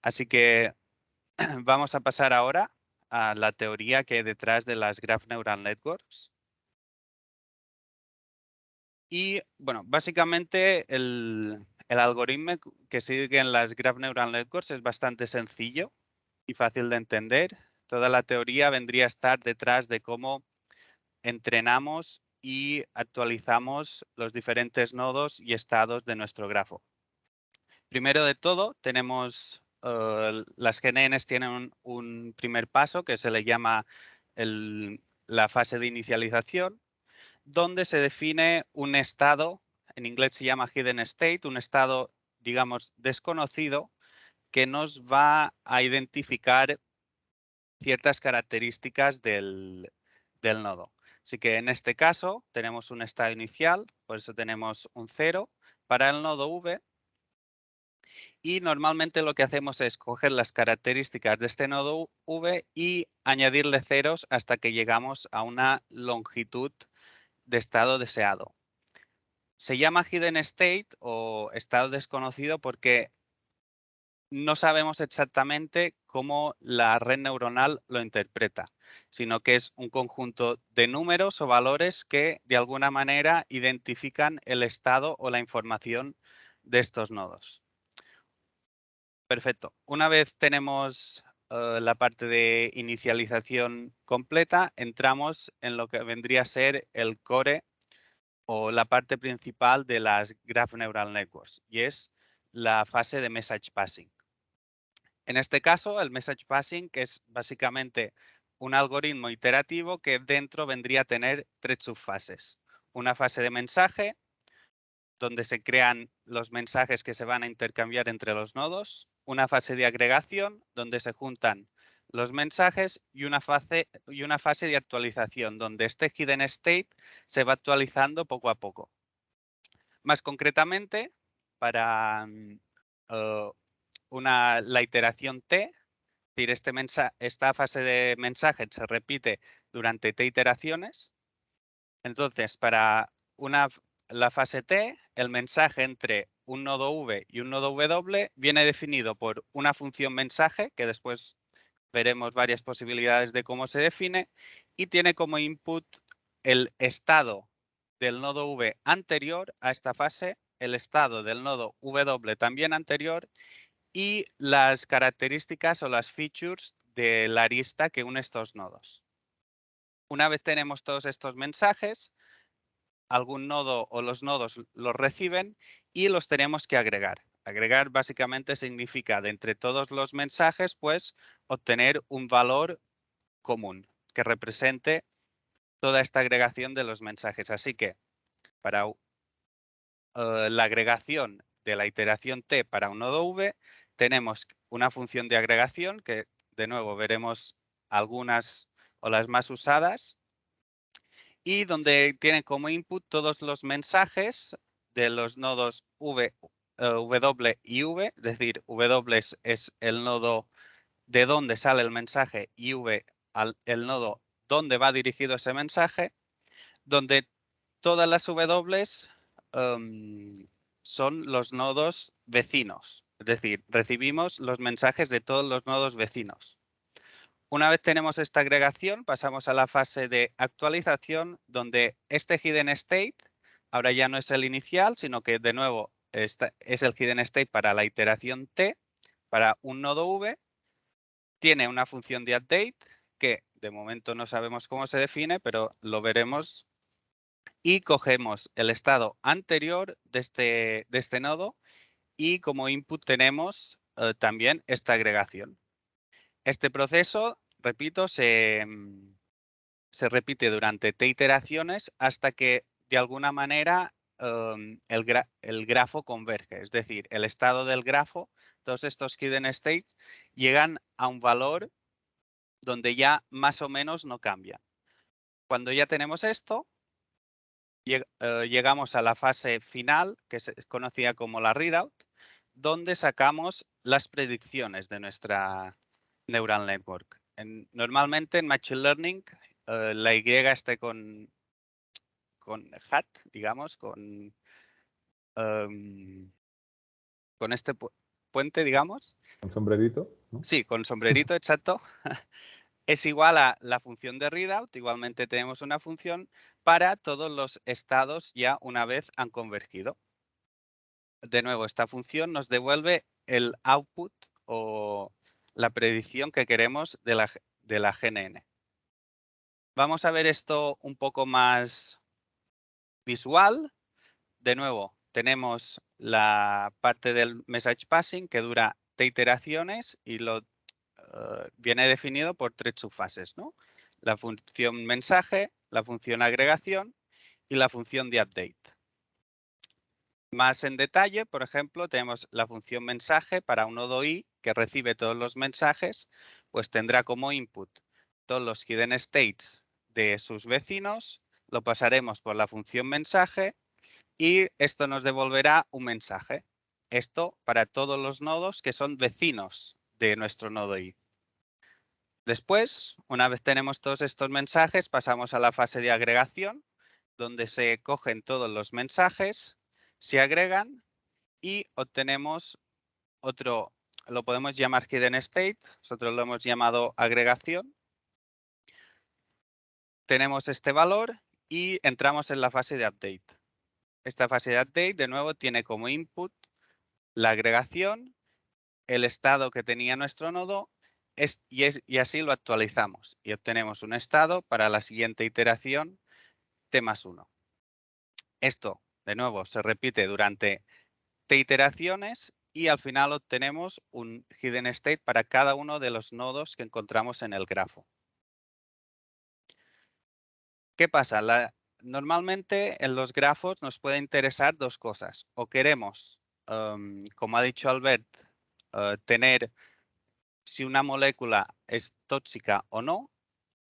Así que vamos a pasar ahora a la teoría que hay detrás de las Graph Neural Networks. Y bueno, básicamente el algoritmo que siguen las Graph Neural Networks es bastante sencillo y fácil de entender. Toda la teoría vendría a estar detrás de cómo entrenamos y actualizamos los diferentes nodos y estados de nuestro grafo. Primero de todo, tenemos las GNNs tienen un primer paso que se le llama la fase de inicialización, donde se define un estado, en inglés se llama hidden state, un estado, digamos, desconocido, que nos va a identificar ciertas características del nodo. Así que en este caso tenemos un estado inicial, por eso tenemos un 0 para el nodo V. Y normalmente lo que hacemos es coger las características de este nodo V y añadirle ceros hasta que llegamos a una longitud de estado deseado. Se llama hidden state o estado desconocido porque no sabemos exactamente cómo la red neuronal lo interpreta, sino que es un conjunto de números o valores que de alguna manera identifican el estado o la información de estos nodos. Perfecto. Una vez tenemos la parte de inicialización completa, entramos en lo que vendría a ser el core o la parte principal de las Graph Neural Networks, y es la fase de Message Passing. En este caso, el Message Passing, que es básicamente un algoritmo iterativo que dentro vendría a tener tres subfases. Una fase de mensaje, donde se crean los mensajes que se van a intercambiar entre los nodos, una fase de agregación, donde se juntan los mensajes y una fase de actualización, donde este hidden state se va actualizando poco a poco. Más concretamente, para la iteración T, es decir, esta fase de mensaje se repite durante T iteraciones. Entonces, para la fase T, el mensaje entre un nodo V y un nodo W viene definido por una función mensaje, que después veremos varias posibilidades de cómo se define, y tiene como input el estado del nodo V anterior a esta fase, el estado del nodo W también anterior y las características o las features de la arista que une estos nodos. Una vez tenemos todos estos mensajes, algún nodo o los nodos los reciben y los tenemos que agregar. Agregar básicamente significa de entre todos los mensajes, pues obtener un valor común que represente toda esta agregación de los mensajes. Así que para la agregación de la iteración T para un nodo V, tenemos una función de agregación que de nuevo veremos algunas o las más usadas y donde tiene como input todos los mensajes de los nodos W y V, es decir, W es el nodo de donde sale el mensaje y V el nodo donde va dirigido ese mensaje, donde todas las W son los nodos vecinos, es decir, recibimos los mensajes de todos los nodos vecinos. Una vez tenemos esta agregación, pasamos a la fase de actualización, donde este hidden state ahora ya no es el inicial, sino que de nuevo es el hidden state para la iteración T, para un nodo V. Tiene una función de update, que de momento no sabemos cómo se define, pero lo veremos. Y cogemos el estado anterior de este nodo y como input tenemos también esta agregación. Este proceso, repito, se repite durante T iteraciones hasta que de alguna manera el grafo converge. Es decir, el estado del grafo, todos estos hidden states, llegan a un valor donde ya más o menos no cambia. Cuando ya tenemos esto, llegamos a la fase final, que es conocida como la readout, donde sacamos las predicciones de nuestra neural network. Normalmente en Machine Learning la Y está con hat, digamos, con este puente, digamos. Un sombrerito, ¿no? Sí, con sombrerito, exacto. Es igual a la función de readout. Igualmente tenemos una función para todos los estados ya una vez han convergido. De nuevo, esta función nos devuelve el output o la predicción que queremos de la GNN. Vamos a ver esto un poco más visual. De nuevo, tenemos la parte del message passing que dura T iteraciones y viene definido por 3 subfases, ¿no? La función mensaje, la función agregación y la función de update. Más en detalle, por ejemplo, tenemos la función mensaje para un nodo I que recibe todos los mensajes, pues tendrá como input todos los hidden states de sus vecinos, lo pasaremos por la función mensaje y esto nos devolverá un mensaje. Esto para todos los nodos que son vecinos de nuestro nodo I. Después, una vez tenemos todos estos mensajes, pasamos a la fase de agregación, donde se cogen todos los mensajes, se agregan y obtenemos otro, lo podemos llamar hidden state, nosotros lo hemos llamado agregación. Tenemos este valor y entramos en la fase de update. Esta fase de update, de nuevo, tiene como input la agregación, el estado que tenía nuestro nodo y así lo actualizamos y obtenemos un estado para la siguiente iteración T+1. Esto, de nuevo, se repite durante T iteraciones y al final obtenemos un hidden state para cada uno de los nodos que encontramos en el grafo. ¿Qué pasa? Normalmente en los grafos nos puede interesar dos cosas. O queremos, como ha dicho Albert, tener si una molécula es tóxica o no.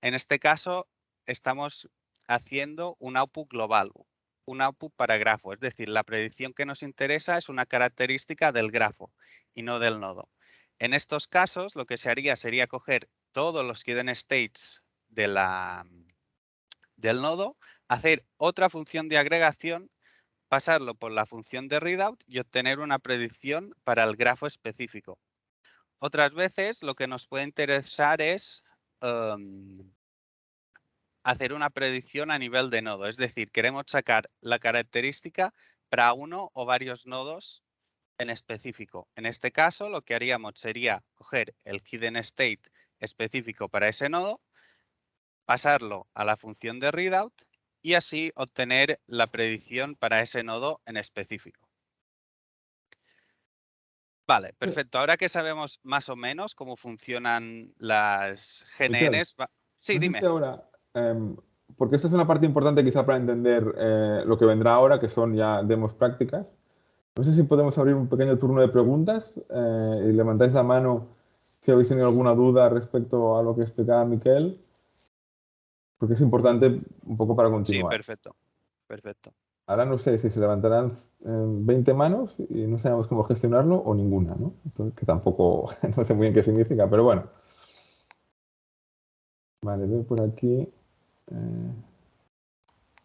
En este caso, estamos haciendo un output global, un output para grafo. Es decir, la predicción que nos interesa es una característica del grafo y no del nodo. En estos casos, lo que se haría sería coger todos los hidden states del nodo, hacer otra función de agregación, pasarlo por la función de readout y obtener una predicción para el grafo específico. Otras veces lo que nos puede interesar es hacer una predicción a nivel de nodo. Es decir, queremos sacar la característica para uno o varios nodos en específico. En este caso, lo que haríamos sería coger el hidden state específico para ese nodo, pasarlo a la función de readout y así obtener la predicción para ese nodo en específico. Vale, perfecto. Ahora que sabemos más o menos cómo funcionan las Miquel, GNNs... Sí, no sé dime. si ahora, porque esta es una parte importante quizá para entender lo que vendrá ahora, que son ya demos prácticas. No sé si podemos abrir un pequeño turno de preguntas y levantáis la mano si habéis tenido alguna duda respecto a lo que explicaba Miquel, porque es importante un poco para Sí, continuar. perfecto. Perfecto. Ahora no sé si se levantarán 20 manos y no sabemos cómo gestionarlo o ninguna, ¿no? Entonces, que tampoco, no sé muy bien qué significa, pero bueno. Vale, veo por aquí.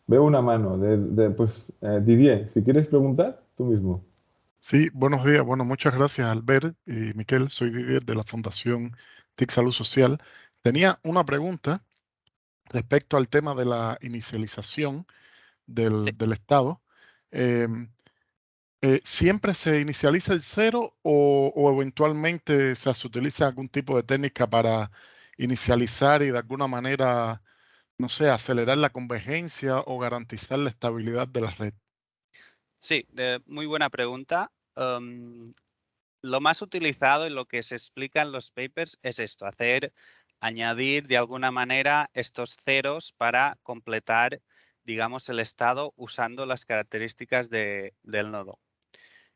Veo una mano Didier, si quieres preguntar, tú mismo. Sí, buenos días. Bueno, muchas gracias, Albert y Miquel. Soy Didier de la Fundación TIC Salud Social. Tenía una pregunta respecto al tema de la inicialización Sí. del estado. Em, ¿Siempre se inicializa el cero o eventualmente se utiliza algún tipo de técnica para inicializar y de alguna manera, no sé, acelerar la convergencia o garantizar la estabilidad de la red? Sí, muy buena pregunta. Lo más utilizado y lo que se explica en los papers es esto, añadir de alguna manera estos ceros para completar, digamos, el estado usando las características del nodo.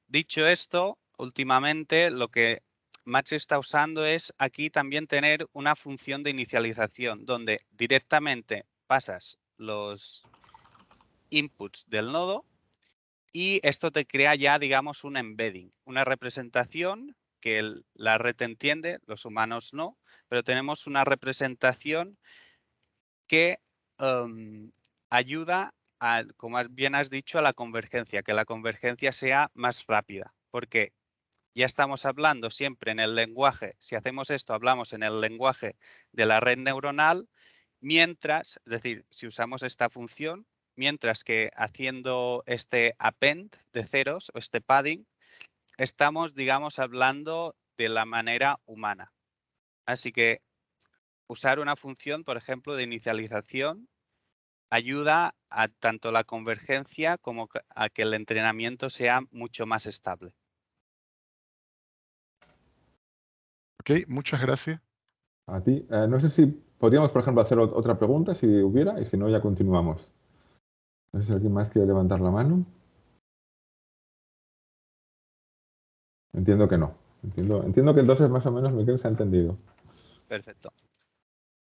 Dicho esto, últimamente lo que más se está usando es aquí también tener una función de inicialización donde directamente pasas los inputs del nodo y esto te crea ya, digamos, un embedding, una representación que la red entiende, los humanos no, pero tenemos una representación que ayuda, como bien has dicho, a la convergencia, que la convergencia sea más rápida, porque ya estamos hablando siempre en el lenguaje, si hacemos esto, hablamos en el lenguaje de la red neuronal, mientras, es decir, si usamos esta función, mientras que haciendo este append de ceros o este padding, estamos, digamos, hablando de la manera humana. Así que usar una función, por ejemplo, de inicialización ayuda a tanto la convergencia como a que el entrenamiento sea mucho más estable. Ok, muchas gracias. A ti. No sé si podríamos, por ejemplo, hacer otra pregunta, si hubiera, y si no, ya continuamos. No sé si alguien más quiere levantar la mano. Entiendo que no. Entiendo que entonces más o menos Miquel se ha entendido. Perfecto.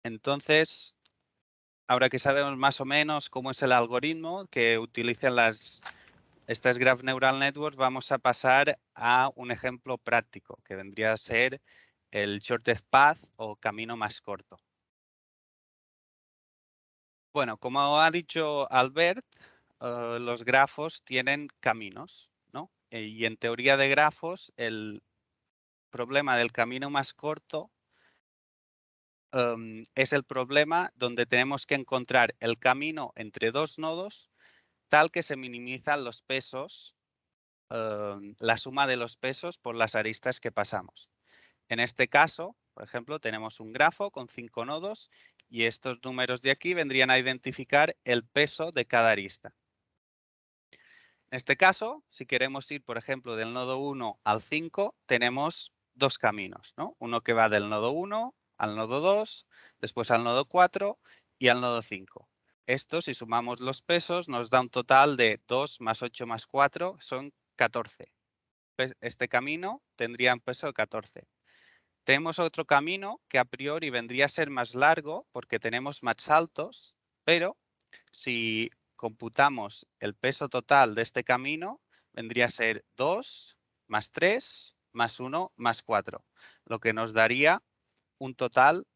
Entonces, ahora que sabemos más o menos cómo es el algoritmo que utilizan estas Graph Neural Networks, vamos a pasar a un ejemplo práctico, que vendría a ser el shortest path o camino más corto. Bueno, como ha dicho Albert, los grafos tienen caminos, ¿no? Y en teoría de grafos, el problema del camino más corto es el problema donde tenemos que encontrar el camino entre dos nodos tal que se minimizan los pesos, la suma de los pesos por las aristas que pasamos. En este caso, por ejemplo, tenemos un grafo con 5 nodos y estos números de aquí vendrían a identificar el peso de cada arista. En este caso, si queremos ir, por ejemplo, del nodo 1 al 5, tenemos dos caminos, ¿no? Uno que va del nodo 1 al nodo 2, después al nodo 4 y al nodo 5. Esto, si sumamos los pesos, nos da un total de 2 más 8 más 4, son 14. Este camino tendría un peso de 14. Tenemos otro camino que a priori vendría a ser más largo porque tenemos más saltos, pero si computamos el peso total de este camino, vendría a ser 2 más 3 más 1 más 4, lo que nos daría un total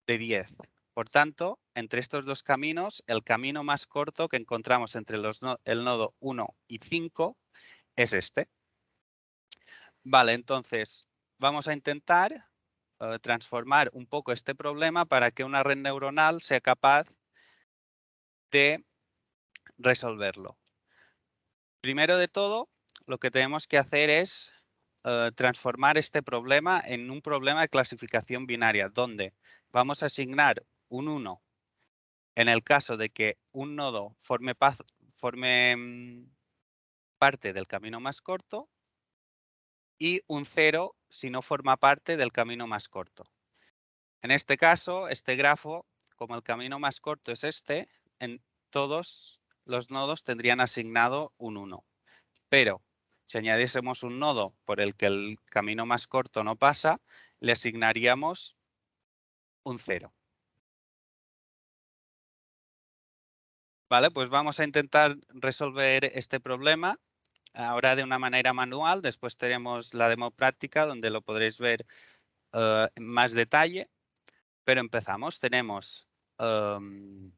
de 10. Por tanto, entre estos dos caminos, el camino más corto que encontramos entre el nodo 1 y 5 es este. Vale, entonces vamos a intentar transformar un poco este problema para que una red neuronal sea capaz de resolverlo. Primero de todo, lo que tenemos que hacer es transformar este problema en un problema de clasificación binaria, donde vamos a asignar un 1 en el caso de que un nodo forme parte del camino más corto y un 0 si no forma parte del camino más corto. En este caso, este grafo, como el camino más corto es este, en todos los nodos tendrían asignado un 1. Pero si añadiésemos un nodo por el que el camino más corto no pasa, le asignaríamos un 0. Vale, pues vamos a intentar resolver este problema ahora de una manera manual. Después tenemos la demo práctica donde lo podréis ver en más detalle. Pero empezamos. Tenemos el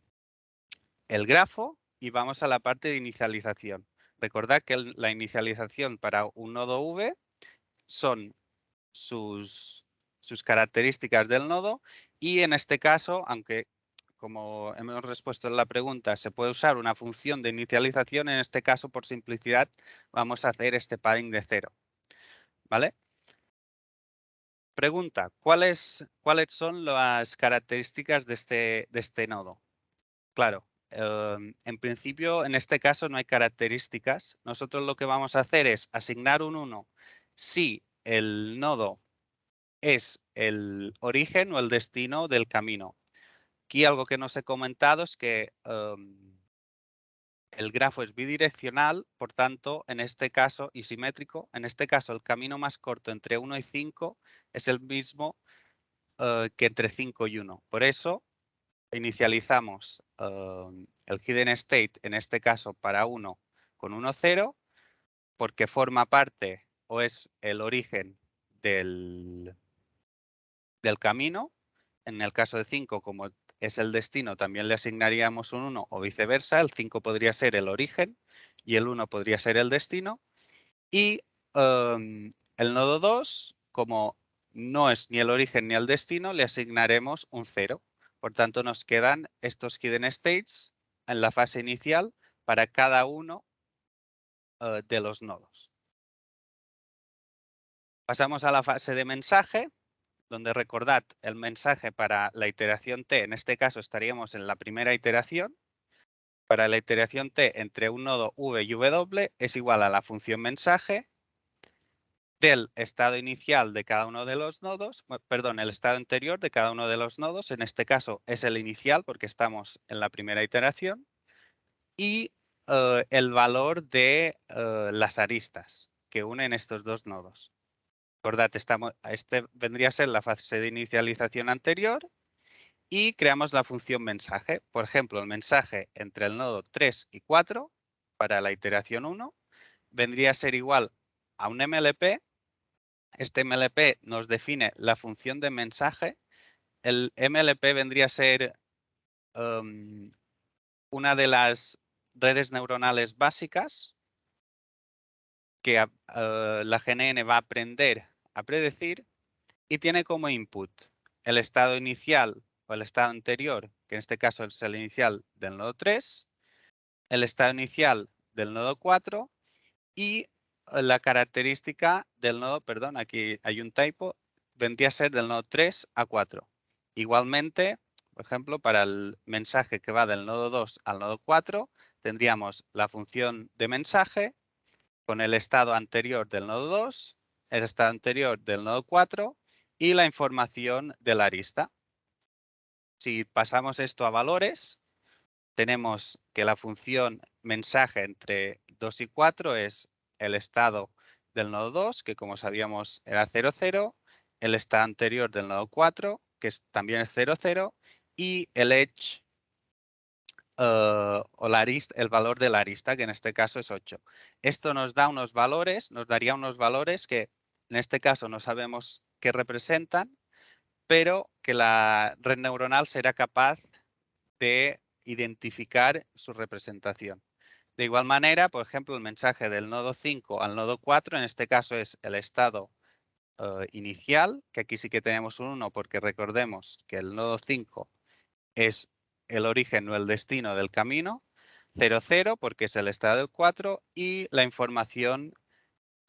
grafo y vamos a la parte de inicialización. Recordad que la inicialización para un nodo V son sus características del nodo y en este caso, aunque como hemos respuesto en la pregunta, se puede usar una función de inicialización, en este caso, por simplicidad, vamos a hacer este padding de 0. ¿Vale? Pregunta, ¿cuáles son las características de este nodo? Claro, en principio, en este caso no hay características. Nosotros lo que vamos a hacer es asignar un 1 si el nodo es el origen o el destino del camino. Aquí algo que no os he comentado es que el grafo es bidireccional, por tanto, en este caso, y simétrico. En este caso, el camino más corto entre 1 y 5 es el mismo que entre 5 y 1. Por eso, inicializamos el hidden state, en este caso, para 1 con 1, 0, porque forma parte o es el origen del camino. En el caso de 5, como es el destino, también le asignaríamos un 1 o viceversa. El 5 podría ser el origen y el 1 podría ser el destino. Y el nodo 2, como no es ni el origen ni el destino, le asignaremos un 0. Por tanto, nos quedan estos hidden states en la fase inicial para cada uno de los nodos. Pasamos a la fase de mensaje, donde recordad el mensaje para la iteración t, en este caso estaríamos en la primera iteración. Para la iteración t entre un nodo v y w es igual a la función mensaje del estado inicial de cada uno de los nodos, perdón, el estado anterior de cada uno de los nodos, en este caso es el inicial porque estamos en la primera iteración, y el valor de las aristas que unen estos dos nodos. Recordad, este vendría a ser la fase de inicialización anterior y creamos la función mensaje. Por ejemplo, el mensaje entre el nodo 3 y 4 para la iteración 1 vendría a ser igual a un MLP. Este MLP nos define la función de mensaje. El MLP vendría a ser una de las redes neuronales básicas que la GNN va a aprender a predecir y tiene como input el estado inicial o el estado anterior, que en este caso es el inicial del nodo 3, el estado inicial del nodo 4 y la característica del nodo, perdón, aquí hay un typo, vendría a ser del nodo 3 a 4. Igualmente, por ejemplo, para el mensaje que va del nodo 2 al nodo 4, tendríamos la función de mensaje con el estado anterior del nodo 2, el estado anterior del nodo 4 y la información de la arista. Si pasamos esto a valores, tenemos que la función mensaje entre 2 y 4 es el estado del nodo 2, que como sabíamos era 0, 0, el estado anterior del nodo 4, que también es 0, 0, y el edge o la arista, el valor de la arista, que en este caso es 8. Esto nos da unos valores, nos daría unos valores que en este caso no sabemos qué representan, pero que la red neuronal será capaz de identificar su representación. De igual manera, por ejemplo, el mensaje del nodo 5 al nodo 4, en este caso es el estado inicial, que aquí sí que tenemos un 1 porque recordemos que el nodo 5 es el origen o el destino del camino. 0, 0, porque es el estado del 4, y la información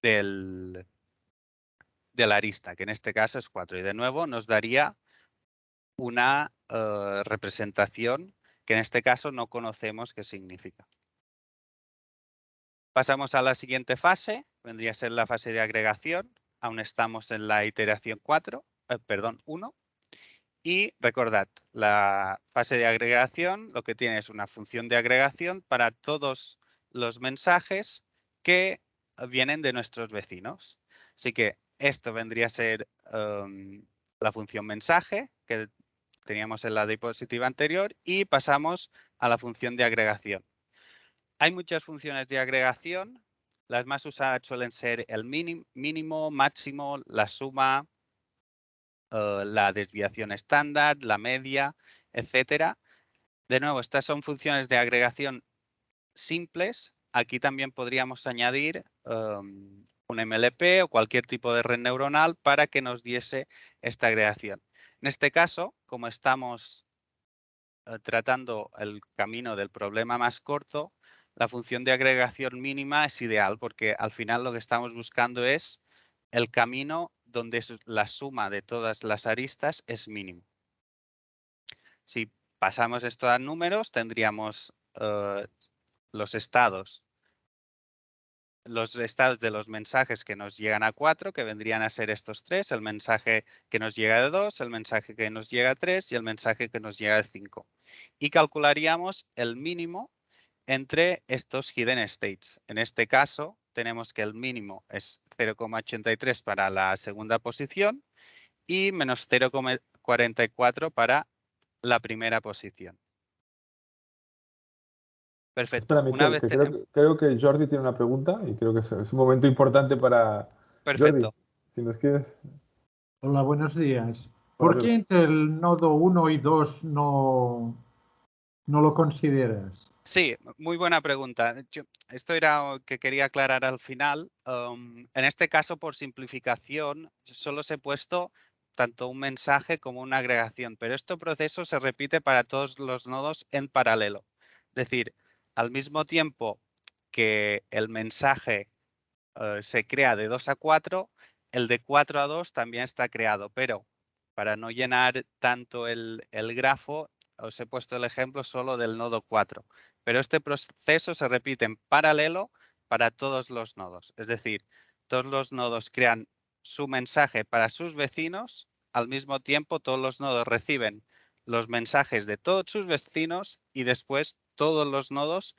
de la arista, que en este caso es 4. Y de nuevo nos daría una representación que en este caso no conocemos qué significa. Pasamos a la siguiente fase, vendría a ser la fase de agregación. Aún estamos en la iteración 1. Y recordad, la fase de agregación lo que tiene es una función de agregación para todos los mensajes que vienen de nuestros vecinos. Así que esto vendría a ser la función mensaje que teníamos en la diapositiva anterior y pasamos a la función de agregación. Hay muchas funciones de agregación. Las más usadas suelen ser el mínimo, máximo, la suma, la desviación estándar, la media, etcétera. De nuevo, estas son funciones de agregación simples. Aquí también podríamos añadir un MLP o cualquier tipo de red neuronal para que nos diese esta agregación. En este caso, como estamos tratando el camino del problema más corto, la función de agregación mínima es ideal porque al final lo que estamos buscando es el camino donde la suma de todas las aristas es mínimo. Si pasamos esto a números, tendríamos los estados de los mensajes que nos llegan a 4, que vendrían a ser estos 3, el mensaje que nos llega de 2, el mensaje que nos llega a 3 y el mensaje que nos llega de 5. Y calcularíamos el mínimo entre estos hidden states. En este caso, tenemos que el mínimo es 0,83 para la segunda posición y menos 0,44 para la primera posición. Perfecto. Espera, Una Miquel, vez creo que Jordi tiene una pregunta y creo que es un momento importante para Perfecto. Jordi. Si nos quieres. Hola, buenos días. Hola, ¿Por qué entre el nodo 1 y 2 no lo consideras? Sí, muy buena pregunta. Esto era que quería aclarar al final. En este caso, por simplificación, solo se he puesto tanto un mensaje como una agregación, pero este proceso se repite para todos los nodos en paralelo. Es decir, al mismo tiempo que el mensaje se crea de 2 a 4, el de 4 a 2 también está creado, pero para no llenar tanto el grafo, os he puesto el ejemplo solo del nodo 4. Pero este proceso se repite en paralelo para todos los nodos. Es decir, todos los nodos crean su mensaje para sus vecinos, al mismo tiempo todos los nodos reciben los mensajes de todos sus vecinos y después todos los nodos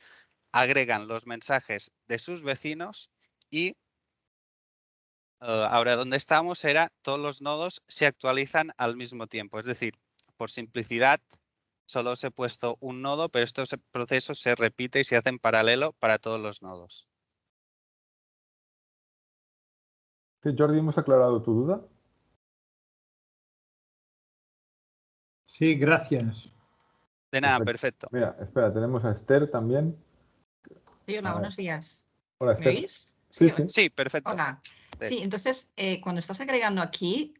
agregan los mensajes de sus vecinos y ahora donde estamos era todos los nodos se actualizan al mismo tiempo. Es decir, por simplicidad, solo os he puesto un nodo, pero este proceso se repite y se hace en paralelo para todos los nodos. Sí, Jordi, ¿hemos aclarado tu duda? Sí, gracias. De nada, perfecto. Mira, espera, tenemos a Esther también. Sí, hola, buenos días. Hola, ¿Me Esther. oís? Sí, sí. Sí, perfecto. Hola. Sí. Sí, entonces, cuando estás agregando aquí,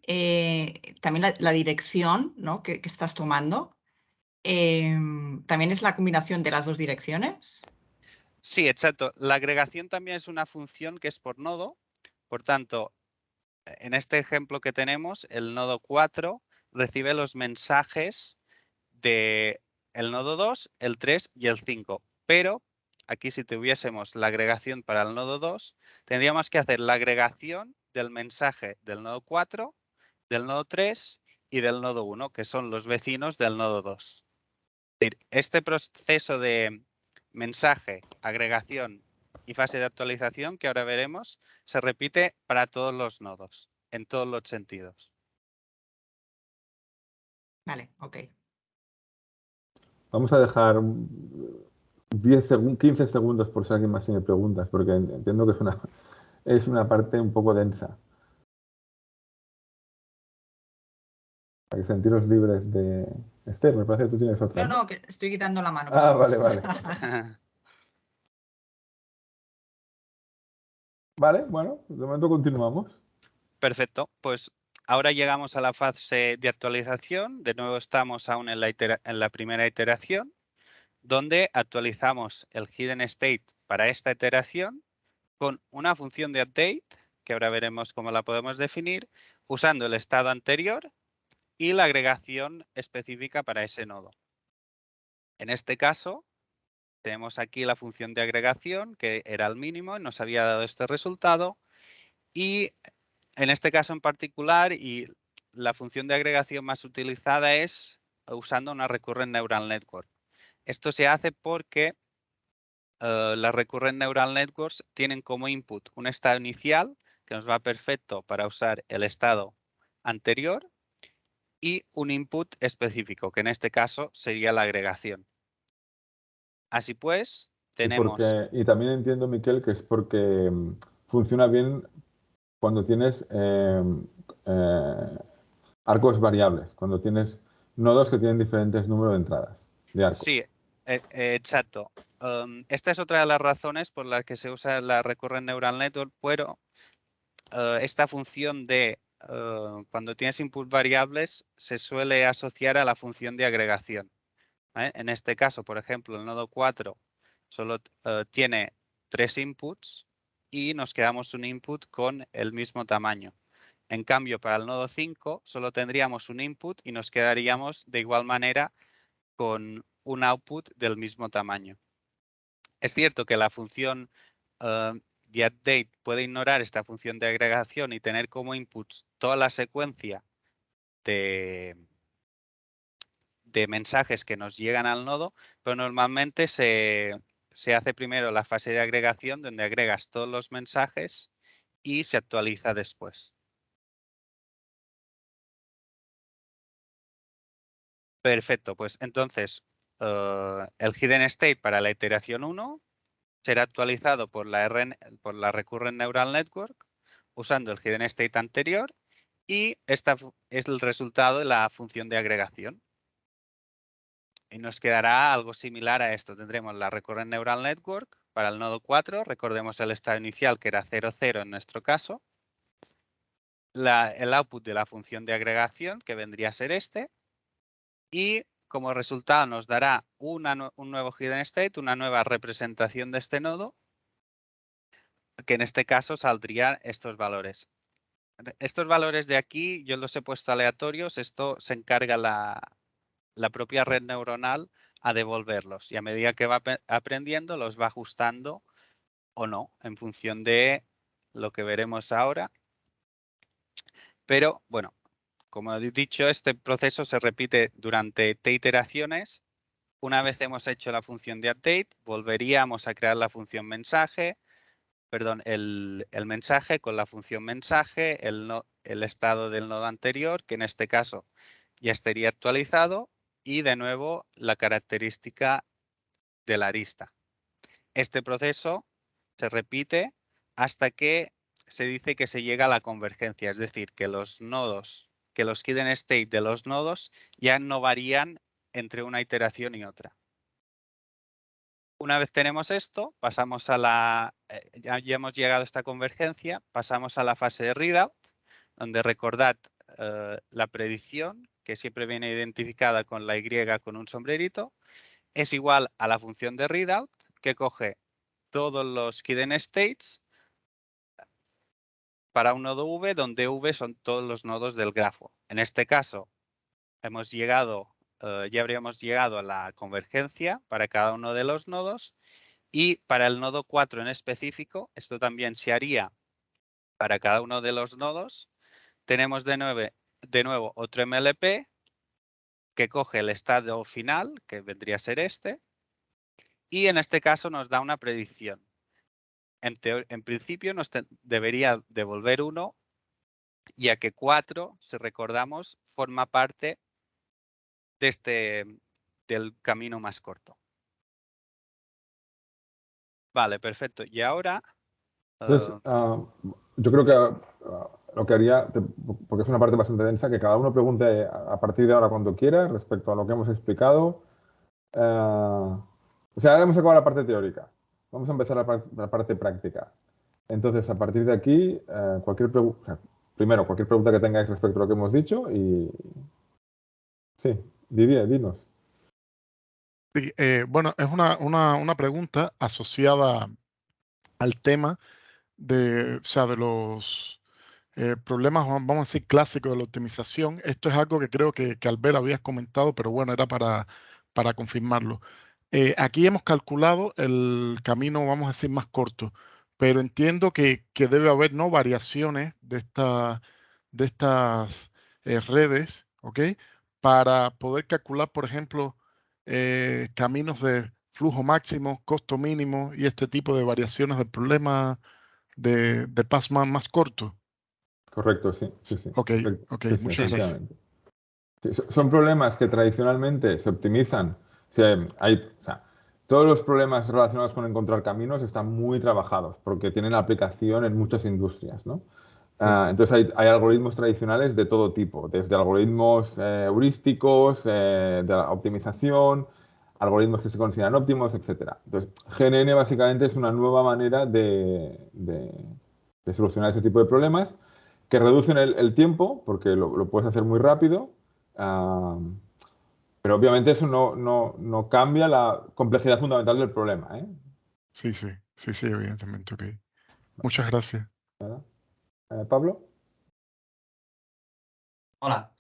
también la dirección, ¿no?, que estás tomando, ¿también es la combinación de las dos direcciones? Sí, exacto. La agregación también es una función que es por nodo. Por tanto, en este ejemplo que tenemos, el nodo 4 recibe los mensajes de el nodo 2, el 3 y el 5. Pero aquí si tuviésemos la agregación para el nodo 2, tendríamos que hacer la agregación del mensaje del nodo 4, del nodo 3 y del nodo 1, que son los vecinos del nodo 2. Es decir, este proceso de mensaje, agregación y fase de actualización que ahora veremos se repite para todos los nodos, en todos los sentidos. Vale, ok. Vamos a dejar 15 segundos por si alguien más tiene preguntas, porque entiendo que es una parte un poco densa. Para que sentiros libres de... Esther, me parece que tú tienes otra. No, que estoy quitando la mano. Ah, pero- vale. Vale, bueno, de momento continuamos. Perfecto, pues ahora llegamos a la fase de actualización. De nuevo estamos aún en la primera iteración. donde actualizamos el hidden state para esta iteración con una función de update, que ahora veremos cómo la podemos definir, usando el estado anterior y la agregación específica para ese nodo. En este caso, tenemos aquí la función de agregación, que era el mínimo y nos había dado este resultado. Y en este caso en particular, y la función de agregación más utilizada es usando una Recurrent Neural Network. Esto se hace porque las Recurrent Neural Networks tienen como input un estado inicial que nos va perfecto para usar el estado anterior y un input específico, que en este caso sería la agregación. Así pues, tenemos... Y también entiendo, Miquel, que es porque funciona bien cuando tienes arcos variables, cuando tienes nodos que tienen diferentes números de entradas de arcos. Sí, exacto. Esta es otra de las razones por las que se usa la Recurrent Neural Network, pero esta función de cuando tienes input variables se suele asociar a la función de agregación. En este caso, por ejemplo, el nodo 4 solo tiene 3 inputs y nos quedamos un input con el mismo tamaño. En cambio, para el nodo 5 solo tendríamos un input y nos quedaríamos de igual manera con un output del mismo tamaño. Es cierto que la función de update puede ignorar esta función de agregación y tener como inputs toda la secuencia de mensajes que nos llegan al nodo, pero normalmente se hace primero la fase de agregación, donde agregas todos los mensajes y se actualiza después. Perfecto, pues entonces el hidden state para la iteración 1 será actualizado por la Recurrent Neural Network usando el hidden state anterior y esta es el resultado de la función de agregación. Y nos quedará algo similar a esto. Tendremos la Recurrent Neural Network para el nodo 4. Recordemos el estado inicial que era 0, 0 en nuestro caso. El output de la función de agregación, que vendría a ser este. Y como resultado nos dará un nuevo hidden state, una nueva representación de este nodo, que en este caso saldrían estos valores. Estos valores de aquí yo los he puesto aleatorios. Esto se encarga la propia red neuronal a devolverlos y a medida que va aprendiendo los va ajustando o no en función de lo que veremos ahora. Pero bueno, como he dicho, este proceso se repite durante t iteraciones. Una vez hemos hecho la función de update, volveríamos a crear la función mensaje, perdón, el mensaje con la función mensaje, el estado del nodo anterior, que en este caso ya estaría actualizado, y de nuevo la característica de la arista. Este proceso se repite hasta que se dice que se llega a la convergencia, es decir, que los nodos, que los hidden state de los nodos ya no varían entre una iteración y otra. Una vez tenemos esto, pasamos a ya hemos llegado a esta convergencia, pasamos a la fase de readout, donde recordad la predicción, que siempre viene identificada con la Y con un sombrerito, es igual a la función de readout, que coge todos los hidden states para un nodo V, donde V son todos los nodos del grafo. En este caso, hemos llegado, ya habríamos llegado a la convergencia para cada uno de los nodos. Y para el nodo 4 en específico, esto también se haría para cada uno de los nodos. Tenemos de nuevo otro MLP que coge el estado final, que vendría a ser este, y en este caso nos da una predicción. En principio nos debería devolver 1, ya que 4, si recordamos, forma parte de del camino más corto. Vale, perfecto. Y ahora... Entonces, yo creo que lo que haría, porque es una parte bastante densa, que cada uno pregunte a partir de ahora cuando quiera respecto a lo que hemos explicado. O sea, ahora hemos acabado la parte teórica. Vamos a empezar la parte práctica. Entonces, a partir de aquí, primero, cualquier pregunta que tengáis respecto a lo que hemos dicho y... Sí, Didier, dinos. Sí, bueno, es una pregunta asociada al tema de, o sea, de los problemas, vamos a decir, clásicos de la optimización. Esto es algo que creo que Albert habías comentado, pero bueno, era para confirmarlo. Aquí hemos calculado el camino, vamos a decir, más corto, pero entiendo que debe haber, ¿no?, variaciones de estas redes, ¿ok? Para poder calcular, por ejemplo, caminos de flujo máximo, costo mínimo y este tipo de variaciones del problema de path más corto. Correcto, sí. Ok, Sí, muchas gracias. efectivamente. Sí, son problemas que tradicionalmente se optimizan. O sea, todos los problemas relacionados con encontrar caminos están muy trabajados porque tienen aplicación en muchas industrias, ¿no? Entonces hay algoritmos tradicionales de todo tipo, desde algoritmos heurísticos, de la optimización, algoritmos que se consideran óptimos, etc. Entonces, GNN básicamente es una nueva manera de solucionar ese tipo de problemas que reducen el tiempo, porque lo puedes hacer muy rápido, pero obviamente eso no cambia la complejidad fundamental del problema, ¿eh? Sí, evidentemente, ok. Muchas gracias. ¿Pablo? Hola.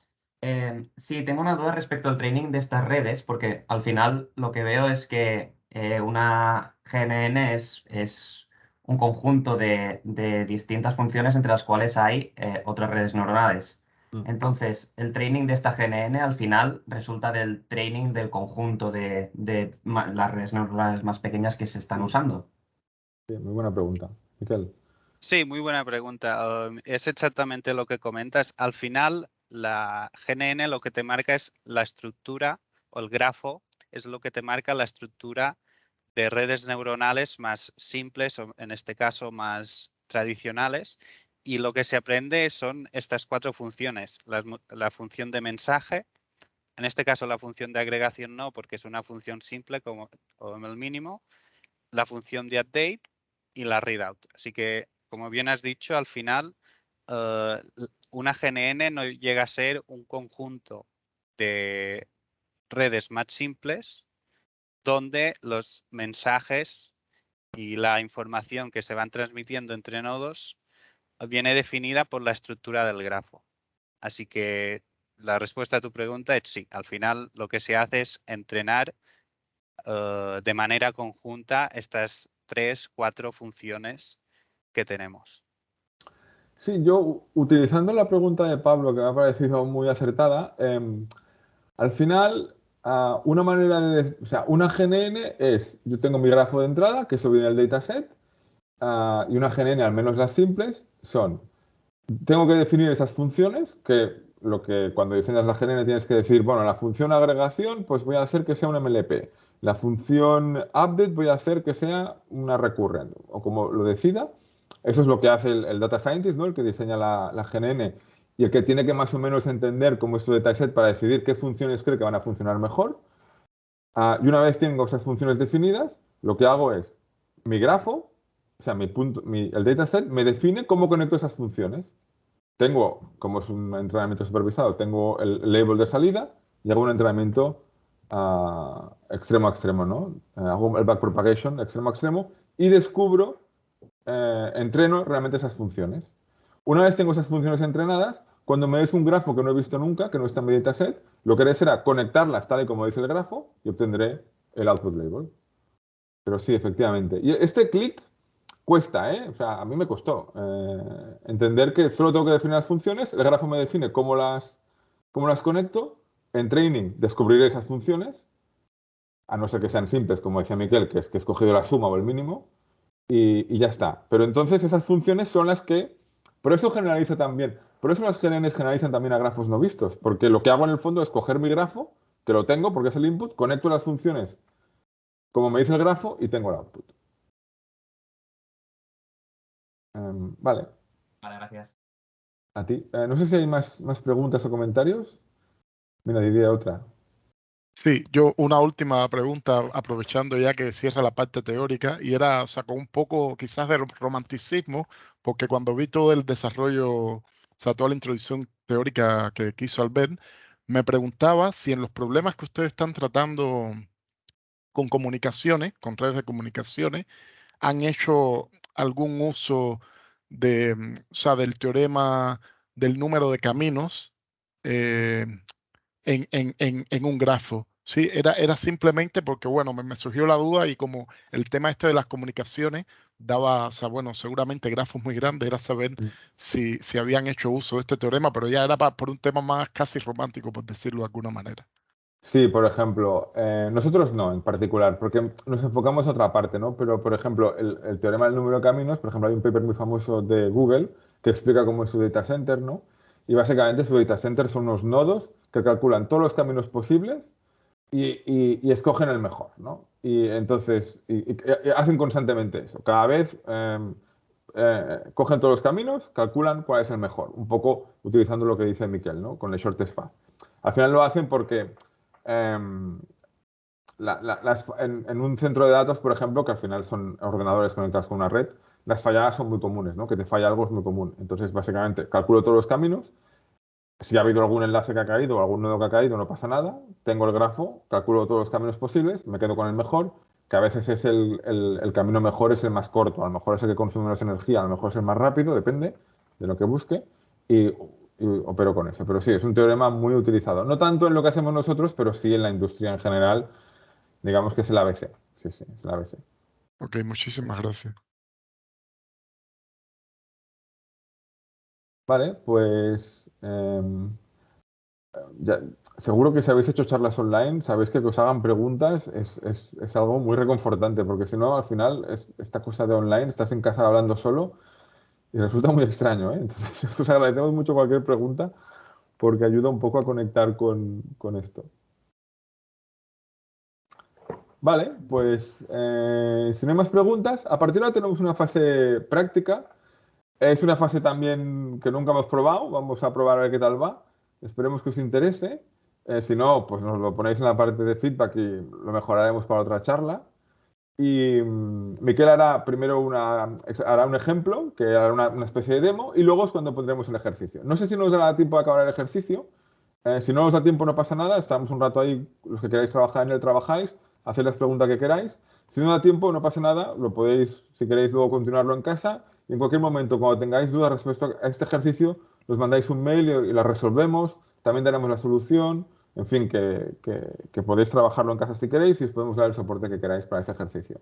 Sí, tengo una duda respecto al training de estas redes, porque al final lo que veo es que una GNN es un conjunto de distintas funciones entre las cuales hay otras redes neuronales. Entonces, el training de esta GNN al final resulta del training del conjunto de las redes neuronales más pequeñas que se están usando. Sí, muy buena pregunta. Miquel. Sí, muy buena pregunta. Es exactamente lo que comentas. Al final, la GNN lo que te marca es la estructura, o el grafo, es lo que te marca la estructura de redes neuronales más simples, o en este caso más tradicionales. Y lo que se aprende son estas 4 funciones. La función de mensaje, en este caso la función de agregación no, porque es una función simple como el mínimo. La función de update y la readout. Así que, como bien has dicho, al final una GNN no llega a ser un conjunto de redes más simples donde los mensajes y la información que se van transmitiendo entre nodos viene definida por la estructura del grafo. Así que la respuesta a tu pregunta es sí. Al final lo que se hace es entrenar de manera conjunta estas 3, 4 funciones que tenemos. Sí, yo utilizando la pregunta de Pablo, que me ha parecido muy acertada, al final, una manera o sea, una GNN es, yo tengo mi grafo de entrada, que eso viene del dataset, y una GNN, al menos las simples, tengo que definir esas funciones, que cuando diseñas la GNN tienes que decir, bueno, la función agregación, pues voy a hacer que sea un MLP. La función update voy a hacer que sea una recurrent, o como lo decida. Eso es lo que hace el data scientist, ¿no? El que diseña la GNN y el que tiene que más o menos entender cómo es tu dataset para decidir qué funciones cree que van a funcionar mejor. Y una vez tengo esas funciones definidas, lo que hago es, mi grafo, o sea, el dataset me define cómo conecto esas funciones. Tengo, como es un entrenamiento supervisado, tengo el label de salida y hago un entrenamiento extremo a extremo, ¿no? Hago el backpropagation extremo a extremo y descubro, entreno realmente esas funciones. Una vez tengo esas funciones entrenadas, cuando me des un grafo que no he visto nunca, que no está en mi dataset, lo que haré será conectarlas tal y como dice el grafo y obtendré el output label. Pero sí, efectivamente. Y este clic cuesta, ¿eh? O sea, a mí me costó entender que solo tengo que definir las funciones, el grafo me define cómo las conecto, en training descubriré esas funciones, a no ser que sean simples, como decía Miquel, que he escogido la suma o el mínimo, y ya está. Pero entonces esas funciones son las que, por eso generaliza también, por eso las GNNs generalizan también a grafos no vistos, porque lo que hago en el fondo es coger mi grafo, que lo tengo porque es el input, conecto las funciones como me dice el grafo y tengo el output. Vale. Vale, gracias. A ti. No sé si hay más preguntas o comentarios. Mira, diría otra. Sí, yo una última pregunta, aprovechando ya que cierra la parte teórica, y era, o sea, con un poco quizás de romanticismo, porque cuando vi todo el desarrollo, o sea, toda la introducción teórica que hizo Albert, me preguntaba si en los problemas que ustedes están tratando con comunicaciones, con redes de comunicaciones, han hecho algún uso de, o sea, del teorema del número de caminos en un grafo. Sí, era simplemente porque, bueno, me surgió la duda y como el tema este de las comunicaciones daba, o sea, bueno, seguramente grafos muy grandes, era saber si habían hecho uso de este teorema, pero ya era por un tema más casi romántico, por decirlo de alguna manera. Sí, por ejemplo, nosotros no en particular, porque nos enfocamos a otra parte, ¿no? Pero, por ejemplo, el teorema del número de caminos, por ejemplo, hay un paper muy famoso de Google que explica cómo es su data center, ¿no? Y básicamente su data center son unos nodos que calculan todos los caminos posibles y escogen el mejor, ¿no? Y entonces y hacen constantemente eso. Cada vez cogen todos los caminos, calculan cuál es el mejor, un poco utilizando lo que dice Miquel, ¿no? Con el shortest path. Al final lo hacen porque em, en un centro de datos, por ejemplo, que al final son ordenadores conectados con una red, las falladas son muy comunes, ¿no? Que te falla algo es muy común. Entonces, básicamente, calculo todos los caminos. Si ha habido algún enlace que ha caído o algún nodo que ha caído, no pasa nada. Tengo el grafo, calculo todos los caminos posibles, me quedo con el mejor, que a veces es el camino mejor, es el más corto, a lo mejor es el que consume menos energía, a lo mejor es el más rápido, depende de lo que busque, y, y opero con eso. Pero sí, es un teorema muy utilizado. No tanto en lo que hacemos nosotros, pero sí en la industria en general, digamos que es el ABC. Sí, sí, es el ABC. Ok, muchísimas gracias. Vale, pues seguro que si habéis hecho charlas online, sabéis que os hagan preguntas es algo muy reconfortante, porque si no, al final, esta cosa de online, estás en casa hablando solo y resulta muy extraño, ¿eh? Entonces, os agradecemos mucho cualquier pregunta porque ayuda un poco a conectar con esto. Vale, pues si no hay más preguntas, a partir de ahora tenemos una fase práctica. Es una fase también que nunca hemos probado. Vamos a probar a ver qué tal va. Esperemos que os interese. Si no, pues nos lo ponéis en la parte de feedback y lo mejoraremos para otra charla. Y Miquel hará primero hará un ejemplo, que hará una especie de demo, y luego es cuando pondremos el ejercicio. No sé si nos dará tiempo a acabar el ejercicio. Si no os da tiempo, no pasa nada. Estamos un rato ahí, los que queráis trabajar en él, trabajáis, hacéis las preguntas que queráis. Si no da tiempo, no pasa nada. Lo podéis, si queréis, luego continuarlo en casa. Y en cualquier momento, cuando tengáis dudas respecto a este ejercicio, nos mandáis un mail y la resolvemos. También daremos la solución. En fin, que podéis trabajarlo en casa si queréis y os podemos dar el soporte que queráis para ese ejercicio.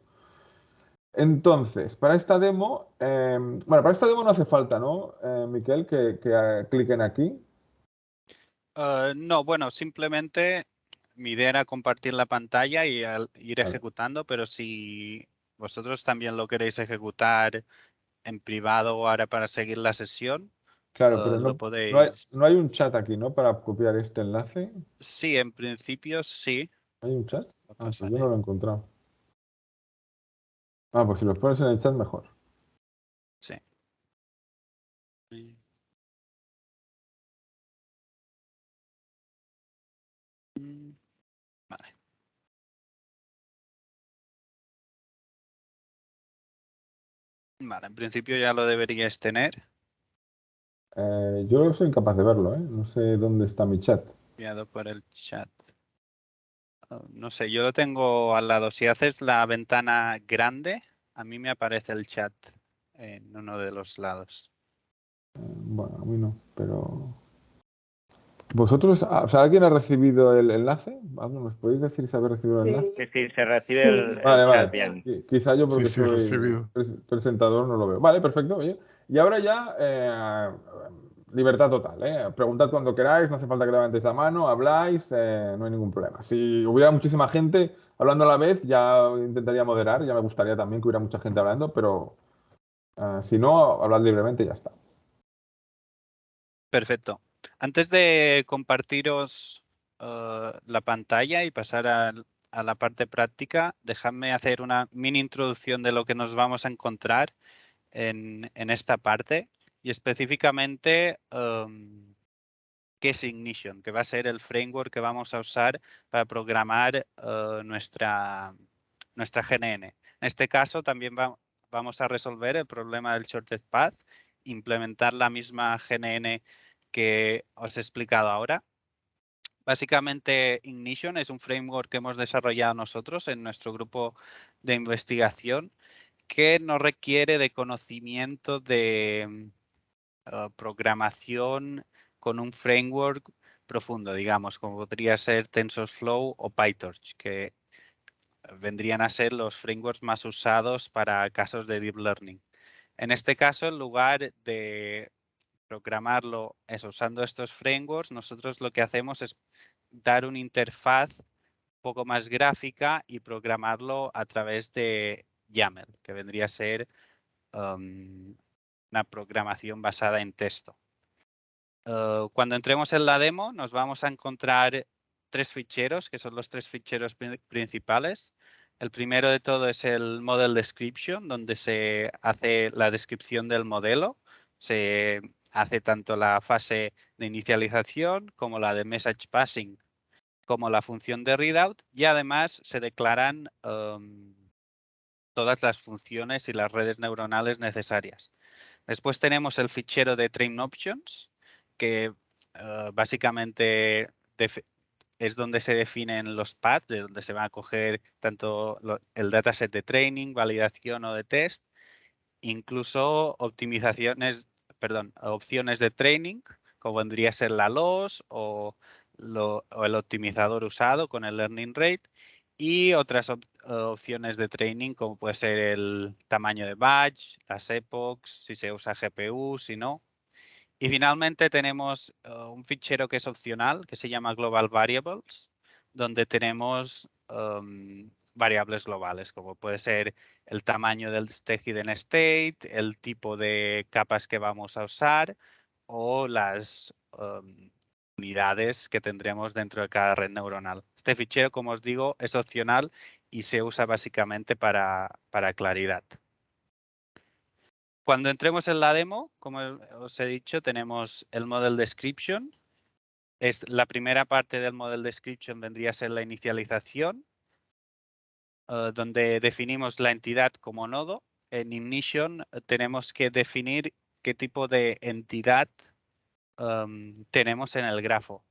Entonces, para esta demo, bueno, para esta demo no hace falta, ¿no, Miquel, que cliquen aquí? No, bueno, simplemente mi idea era compartir la pantalla y ir Vale. ejecutando, pero si vosotros también lo queréis ejecutar en privado o ahora para seguir la sesión, Claro, pero lo no podéis. hay un chat aquí, ¿no? Para copiar este enlace. Sí, en principio sí. ¿Hay un chat? Lo Ah, pues yo pasaré. no lo he encontrado. Ah, pues si los pones en el chat, mejor. Sí. Vale. Vale, en principio ya lo deberíais tener. Yo soy incapaz de verlo, ¿eh? No sé dónde está mi chat. Enviado por el chat. No sé, yo lo tengo al lado. Si haces la ventana grande, a mí me aparece el chat en uno de los lados. Bueno, a mí no, pero... ¿Vosotros, o sea, alguien ha recibido el enlace? ¿Algo ¿Nos podéis decir si habéis recibido el enlace? Sí, se recibe el Vale, chat vale. bien. Quizá yo porque Sí, soy recibido. presentador no lo veo. Vale, perfecto. Oye. Y ahora ya, libertad total, ¿eh? Preguntad cuando queráis, no hace falta que levantéis la mano, habláis, no hay ningún problema. Si hubiera muchísima gente hablando a la vez, ya intentaría moderar, ya me gustaría también que hubiera mucha gente hablando, pero si no, hablad libremente y ya está. Perfecto. Antes de compartiros la pantalla y pasar a la parte práctica, dejadme hacer una mini introducción de lo que nos vamos a encontrar en esta parte y específicamente qué es Ignition, que va a ser el framework que vamos a usar para programar nuestra GNN. En este caso también vamos a resolver el problema del shortest path, implementar la misma GNN que os he explicado ahora, Básicamente, Ignition es un framework que hemos desarrollado nosotros en nuestro grupo de investigación que no requiere de conocimiento de programación con un framework profundo, digamos, como podría ser TensorFlow o PyTorch, que vendrían a ser los frameworks más usados para casos de deep learning. En este caso, en lugar de programarlo usando estos frameworks, nosotros lo que hacemos es dar una interfaz un poco más gráfica y programarlo a través de YAML, que vendría a ser una programación basada en texto. Cuando entremos en la demo, nos vamos a encontrar 3 ficheros, que son los 3 ficheros principales. El primero de todo es el Model Description, donde se hace la descripción del modelo. Se hace tanto la fase de inicialización como la de Message Passing, como la función de Readout, y además se declaran todas las funciones y las redes neuronales necesarias. Después tenemos el fichero de Train Options, que básicamente es donde se definen los paths, de donde se van a coger tanto el dataset de training, validación o de test, incluso optimizaciones, perdón, opciones de training, como vendría a ser la loss o el optimizador usado con el learning rate, y otras opciones de training, como puede ser el tamaño de batch, las epochs, si se usa GPU, si no. Y finalmente tenemos un fichero que es opcional, que se llama Global Variables, donde tenemos variables globales, como puede ser el tamaño del hidden state, el tipo de capas que vamos a usar o las unidades que tendremos dentro de cada red neuronal. Este fichero, como os digo, es opcional y se usa básicamente para claridad. Cuando entremos en la demo, como os he dicho, tenemos el Model Description. La primera parte del Model Description vendría a ser la inicialización, donde definimos la entidad como nodo. En Ignition tenemos que definir qué tipo de entidad tenemos en el grafo.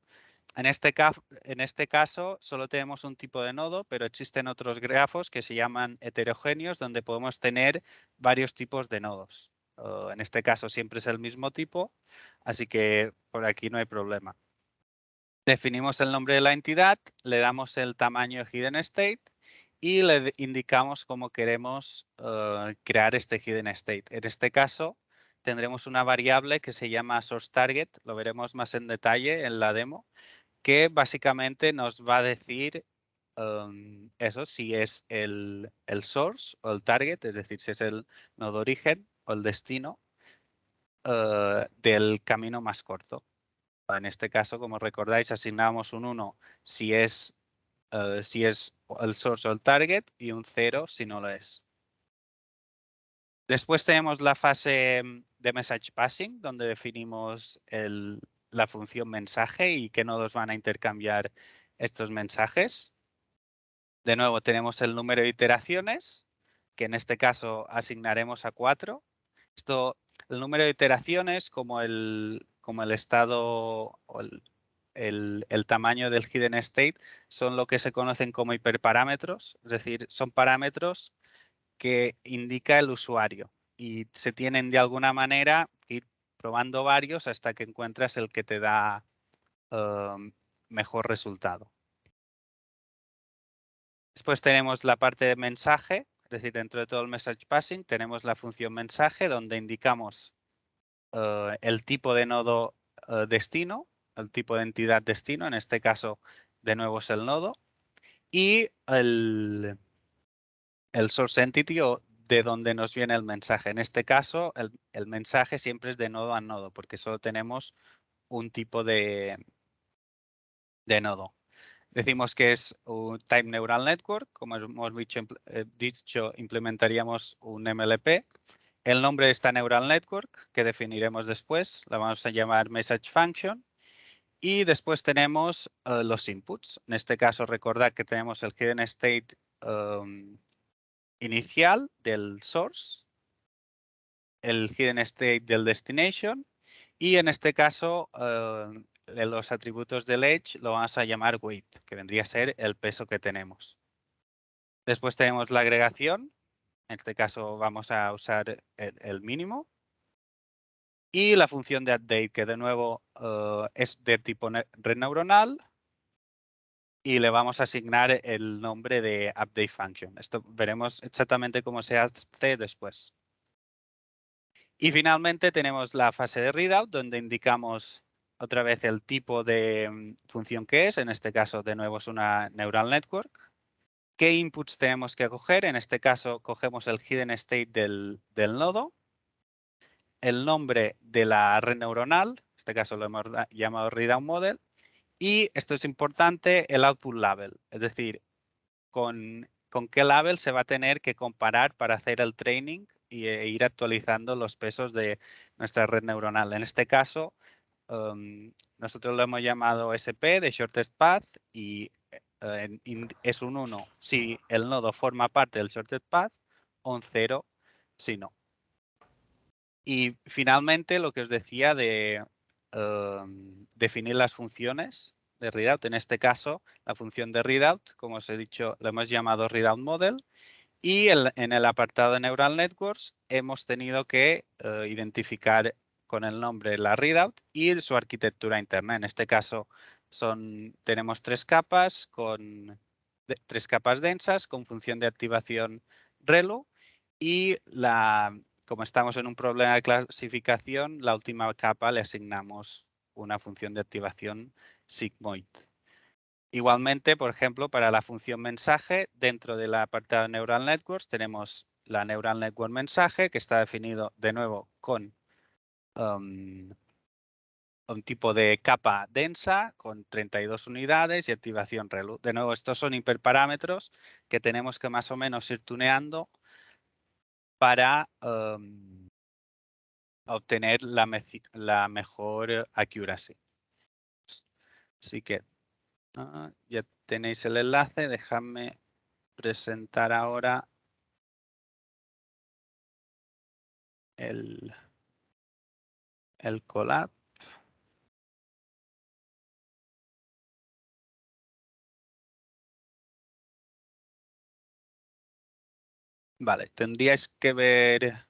En este caso solo tenemos un tipo de nodo, pero existen otros grafos que se llaman heterogéneos, donde podemos tener varios tipos de nodos. En este caso siempre es el mismo tipo, así que por aquí no hay problema. Definimos el nombre de la entidad, le damos el tamaño hidden state y le indicamos cómo queremos crear este hidden state. En este caso tendremos una variable que se llama source target, lo veremos más en detalle en la demo, que básicamente nos va a decir eso, si es el source o el target, es decir, si es el nodo origen o el destino del camino más corto. En este caso, como recordáis, asignamos un 1 si es el source o el target y un 0 si no lo es. Después tenemos la fase de message passing, donde definimos la función mensaje y qué nodos van a intercambiar estos mensajes. De nuevo tenemos el número de iteraciones, que en este caso asignaremos a 4. El número de iteraciones, como el estado o el tamaño del hidden state, son lo que se conocen como hiperparámetros, es decir, son parámetros que indica el usuario y se tienen de alguna manera que ir probando varios hasta que encuentras el que te da mejor resultado. Después tenemos la parte de mensaje, es decir, dentro de todo el message passing tenemos la función mensaje donde indicamos el tipo de nodo destino, el tipo de entidad destino, en este caso de nuevo es el nodo, y el source entity o de donde nos viene el mensaje. En este caso el mensaje siempre es de nodo a nodo porque solo tenemos un tipo de nodo. Decimos que es un Type Neural Network, como hemos dicho, implementaríamos un MLP. El nombre de esta Neural Network, que definiremos después, la vamos a llamar Message Function. Y después tenemos los inputs. En este caso, recordad que tenemos el hidden state inicial del source, el hidden state del destination y en este caso los atributos del edge lo vamos a llamar weight, que vendría a ser el peso que tenemos. Después tenemos la agregación. En este caso vamos a usar el mínimo. Y la función de update, que de nuevo es de tipo red neuronal. Y le vamos a asignar el nombre de update function. Esto veremos exactamente cómo se hace después. Y finalmente tenemos la fase de readout, donde indicamos otra vez el tipo de función que es. En este caso, de nuevo, es una neural network. ¿Qué inputs tenemos que coger? En este caso, cogemos el hidden state del nodo, el nombre de la red neuronal, en este caso lo hemos llamado readout model, y esto es importante, el output label, es decir, con qué label se va a tener que comparar para hacer el training e ir actualizando los pesos de nuestra red neuronal. En este caso, nosotros lo hemos llamado SP de Shortest Path y es un 1 si el nodo forma parte del Shortest Path o un 0 si no. Y finalmente lo que os decía de definir las funciones de readout. En este caso, la función de readout, como os he dicho, lo hemos llamado readout model. Y en el apartado de Neural Networks hemos tenido que identificar con el nombre la readout y su arquitectura interna. En este caso tenemos 3 capas con 3 capas densas con función de activación ReLU y como estamos en un problema de clasificación, la última capa le asignamos una función de activación sigmoid. Igualmente, por ejemplo, para la función mensaje, dentro del apartado de Neural Networks tenemos la Neural Network mensaje, que está definido de nuevo con un tipo de capa densa con 32 unidades y activación ReLU. De nuevo, estos son hiperparámetros que tenemos que más o menos ir tuneando para obtener la mejor accuracy. Así que ya tenéis el enlace, dejadme presentar ahora el Colab. Vale, tendríais que ver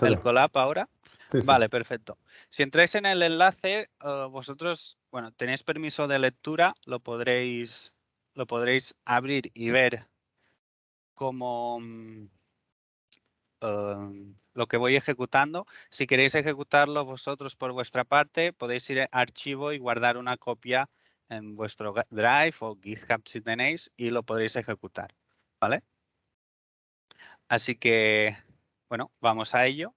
el Colab ahora. Sí, vale, perfecto. Si entráis en el enlace, vosotros, bueno, tenéis permiso de lectura, lo podréis abrir y ver cómo lo que voy ejecutando. Si queréis ejecutarlo vosotros por vuestra parte, podéis ir a archivo y guardar una copia en vuestro Drive o GitHub si tenéis y lo podréis ejecutar, ¿vale? Así que, bueno, vamos a ello.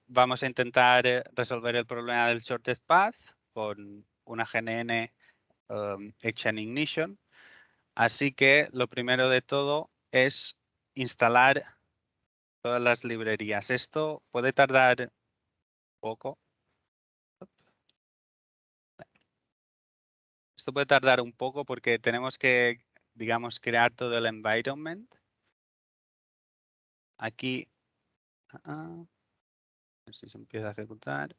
Vamos a intentar resolver el problema del shortest path con una GNN hecha en Ignition. Así que lo primero de todo es instalar todas las librerías. Esto puede tardar poco. Esto puede tardar un poco porque tenemos que, digamos, crear todo el environment. Aquí, a ver si se empieza a ejecutar.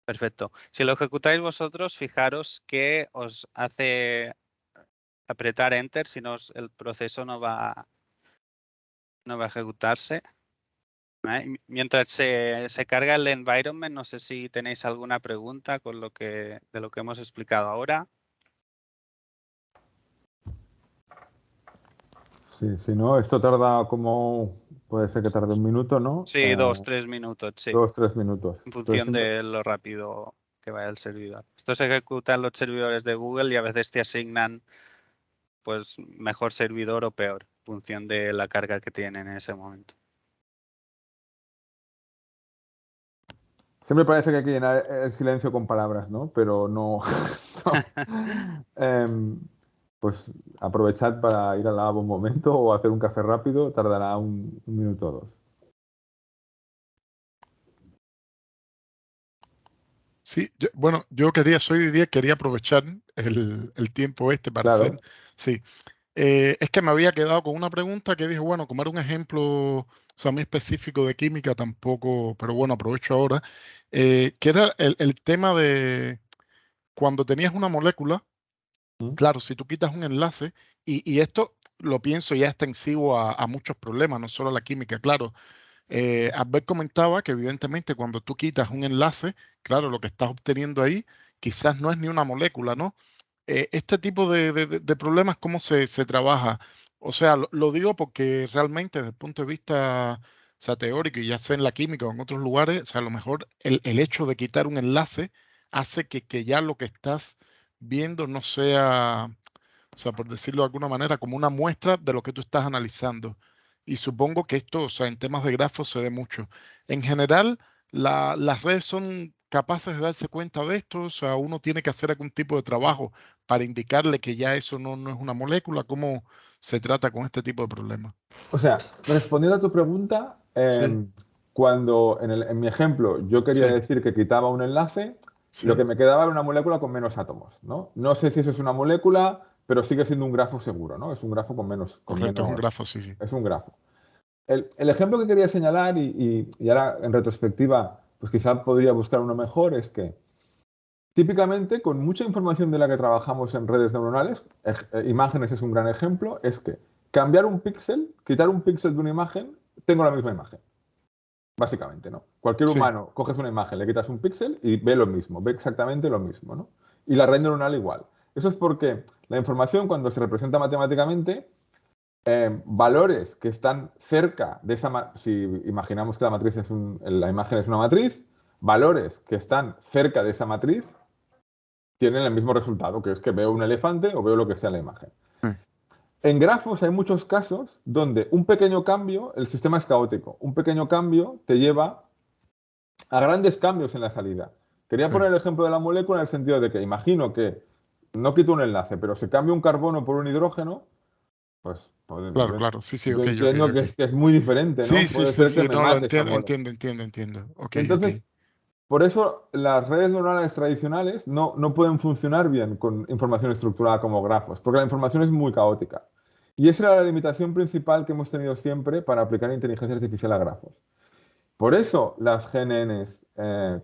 Perfecto. Si lo ejecutáis vosotros, fijaros que os hace apretar Enter, si no el proceso no va a ejecutarse. Mientras se carga el environment, no sé si tenéis alguna pregunta de lo que hemos explicado ahora. Sí, si no, esto tarda puede ser que tarde un minuto, ¿no? Sí, 2-3 minutos, sí. 2-3 minutos. En función de lo rápido que vaya el servidor. Esto se ejecuta en los servidores de Google y a veces te asignan pues mejor servidor o peor, en función de la carga que tienen en ese momento. Siempre parece que hay que llenar el silencio con palabras, ¿no? Pero no. Pues aprovechad para ir al lavabo un momento o hacer un café rápido, tardará un minuto o 2. Sí, yo soy de día, quería aprovechar el tiempo para Claro. hacer. Sí. Es que me había quedado con una pregunta que dije, bueno, como era un ejemplo sea, muy específico de química tampoco, pero bueno, aprovecho ahora, que era el tema de cuando tenías una molécula, claro, si tú quitas un enlace, y esto lo pienso ya extensivo a muchos problemas, no solo a la química, claro. Albert comentaba que evidentemente cuando tú quitas un enlace, claro, lo que estás obteniendo ahí quizás no es ni una molécula, ¿no? Este tipo de problemas, ¿cómo se trabaja? O sea, lo digo porque realmente desde el punto de vista, o sea, teórico, y ya sea en la química o en otros lugares, o sea, a lo mejor el hecho de quitar un enlace hace que ya lo que estás viendo no sea, o sea, por decirlo de alguna manera, como una muestra de lo que tú estás analizando. Y supongo que esto, o sea, en temas de grafos se ve mucho. En general, las redes son capaces de darse cuenta de esto, o sea, uno tiene que hacer algún tipo de trabajo para indicarle que ya eso no es una molécula. ¿Cómo se trata con este tipo de problemas? O sea, respondiendo a tu pregunta, Sí, cuando en mi ejemplo yo quería sí, decir que quitaba un enlace, lo sí, que me quedaba era una molécula con menos átomos, ¿no? No sé si eso es una molécula, pero sigue siendo un grafo seguro, ¿no? Es un grafo correcto, es un grafo, sí, sí. es un grafo. El ejemplo que quería señalar, y ahora en retrospectiva, pues quizá podría buscar uno mejor, es que típicamente con mucha información de la que trabajamos en redes neuronales, imágenes es un gran ejemplo, es que cambiar un píxel, quitar un píxel de una imagen, tengo la misma imagen. Básicamente, ¿no? Cualquier Sí, humano, coges una imagen, le quitas un píxel y ve lo mismo, ve exactamente lo mismo, ¿no? Y la red neuronal igual. Eso es porque la información, cuando se representa matemáticamente, valores que están cerca de esa, si imaginamos que la matriz la imagen es una matriz, valores que están cerca de esa matriz tienen el mismo resultado, que es que veo un elefante o veo lo que sea en la imagen. sí, En grafos hay muchos casos donde un pequeño cambio, el sistema es caótico, un pequeño cambio te lleva a grandes cambios en la salida. Quería sí. poner el ejemplo de la molécula en el sentido de que imagino que no quito un enlace, pero se cambia un carbono por un hidrógeno, pues Claro, claro, sí, sí, yo ok, ok, entiendo ok. que es muy diferente, Sí, ¿no? sí, Puede sí, ser que sí, me no, lo mate esa entiendo, mola. entiendo, entiendo, entiendo. Ok, ok. Entonces, por eso las redes neuronales tradicionales no pueden funcionar bien con información estructurada como grafos, porque la información es muy caótica. Y esa era la limitación principal que hemos tenido siempre para aplicar inteligencia artificial a grafos. Por eso las GNNs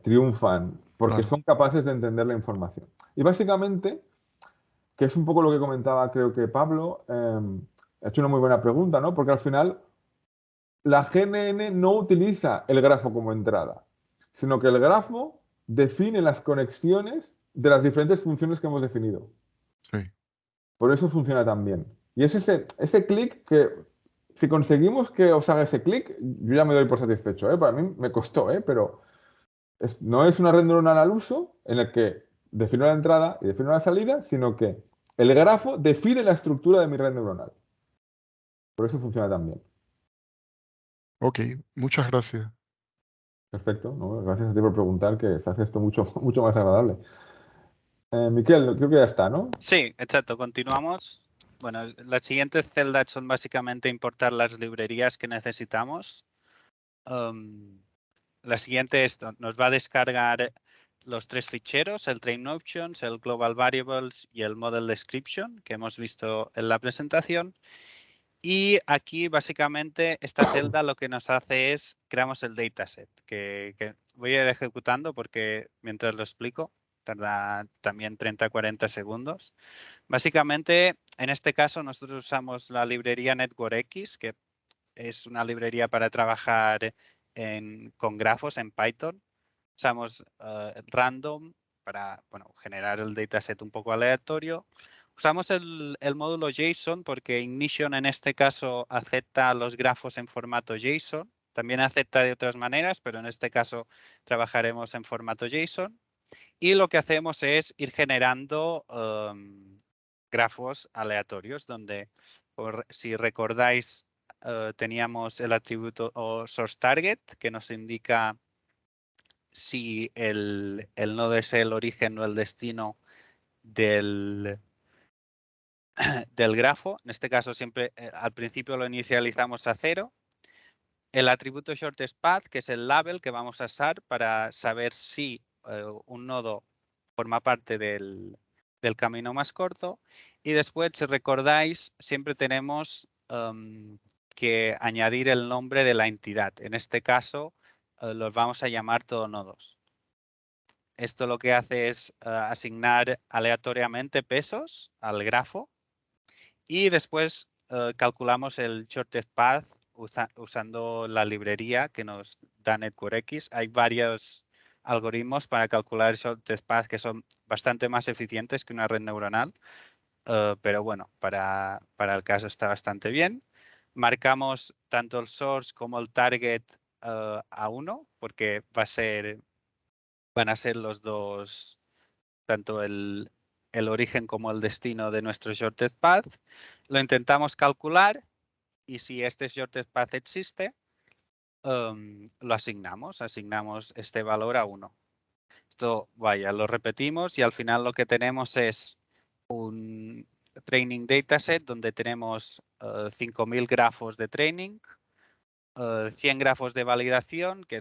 triunfan, porque Claro, son capaces de entender la información. Y básicamente, que es un poco lo que comentaba, creo que Pablo, ha hecho una muy buena pregunta, ¿no? Porque al final la GNN no utiliza el grafo como entrada, sino que el grafo define las conexiones de las diferentes funciones que hemos definido. sí. Por eso funciona tan bien. Y es ese clic que, si conseguimos que os haga ese clic, yo ya me doy por satisfecho, ¿eh? Para mí me costó, ¿eh? Pero no es una red neuronal al uso en el que defino la entrada y defino la salida, sino que el grafo define la estructura de mi red neuronal. Por eso funciona tan bien. Ok, muchas gracias. Perfecto, ¿no? Gracias a ti por preguntar, que se hace esto mucho, mucho más agradable. Miquel, creo que ya está, ¿no? Sí, exacto, continuamos. Bueno, las siguientes celdas son básicamente importar las librerías que necesitamos. La siguiente nos va a descargar los tres ficheros, el train options, el global variables y el model description que hemos visto en la presentación. Y aquí básicamente esta celda lo que nos hace es creamos el dataset, que voy a ir ejecutando porque mientras lo explico tarda también 30-40 segundos. Básicamente, en este caso nosotros usamos la librería NetworkX, que es una librería para trabajar con grafos en Python. Usamos random para generar el dataset un poco aleatorio. Usamos el módulo JSON porque Ignition en este caso acepta los grafos en formato JSON. También acepta de otras maneras, pero en este caso trabajaremos en formato JSON. Y lo que hacemos es ir generando grafos aleatorios donde, si recordáis, teníamos el atributo source target que nos indica si el nodo es el origen o el destino del grafo. En este caso siempre al principio lo inicializamos a 0. El atributo shortest path, que es el label que vamos a usar para saber si un nodo forma parte del camino más corto. Y después, si recordáis, siempre tenemos que añadir el nombre de la entidad. En este caso, los vamos a llamar todo nodos. Esto lo que hace es asignar aleatoriamente pesos al grafo y después calculamos el shortest path usando la librería que nos da NetworkX. Hay varios algoritmos para calcular el shortest path que son bastante más eficientes que una red neuronal, pero bueno, para el caso está bastante bien. Marcamos tanto el source como el target a 1 porque van a ser los dos, tanto el origen como el destino de nuestro shortest path. Lo intentamos calcular y si este shortest path existe, lo asignamos este valor a 1. Esto, vaya, lo repetimos y al final lo que tenemos es un training dataset donde tenemos 5.000 grafos de training, 100 grafos de validación, que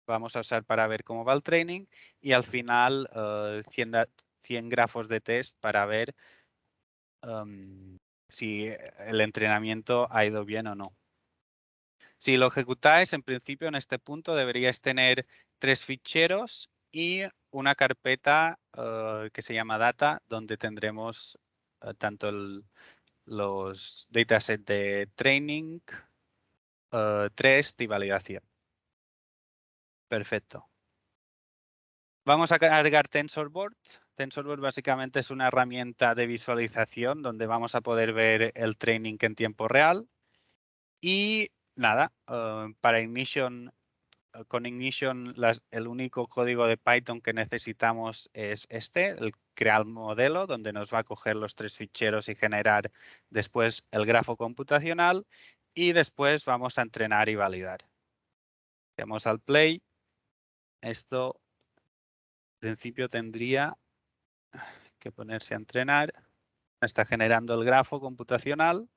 vamos a usar para ver cómo va el training, y al final 100 grafos de test para ver si el entrenamiento ha ido bien o no. Si lo ejecutáis, en principio en este punto deberíais tener 3 ficheros y una carpeta que se llama data, donde tendremos tanto los datasets de training, test y validación. Perfecto. Vamos a cargar TensorBoard. TensorBoard básicamente es una herramienta de visualización donde vamos a poder ver el training en tiempo real. Y nada, para Ignition, con Ignition el único código de Python que necesitamos es el crear modelo, donde nos va a coger los 3 ficheros y generar después el grafo computacional. Y después vamos a entrenar y validar. Vamos al play. Esto en principio tendría que ponerse a entrenar. Está generando el grafo computacional.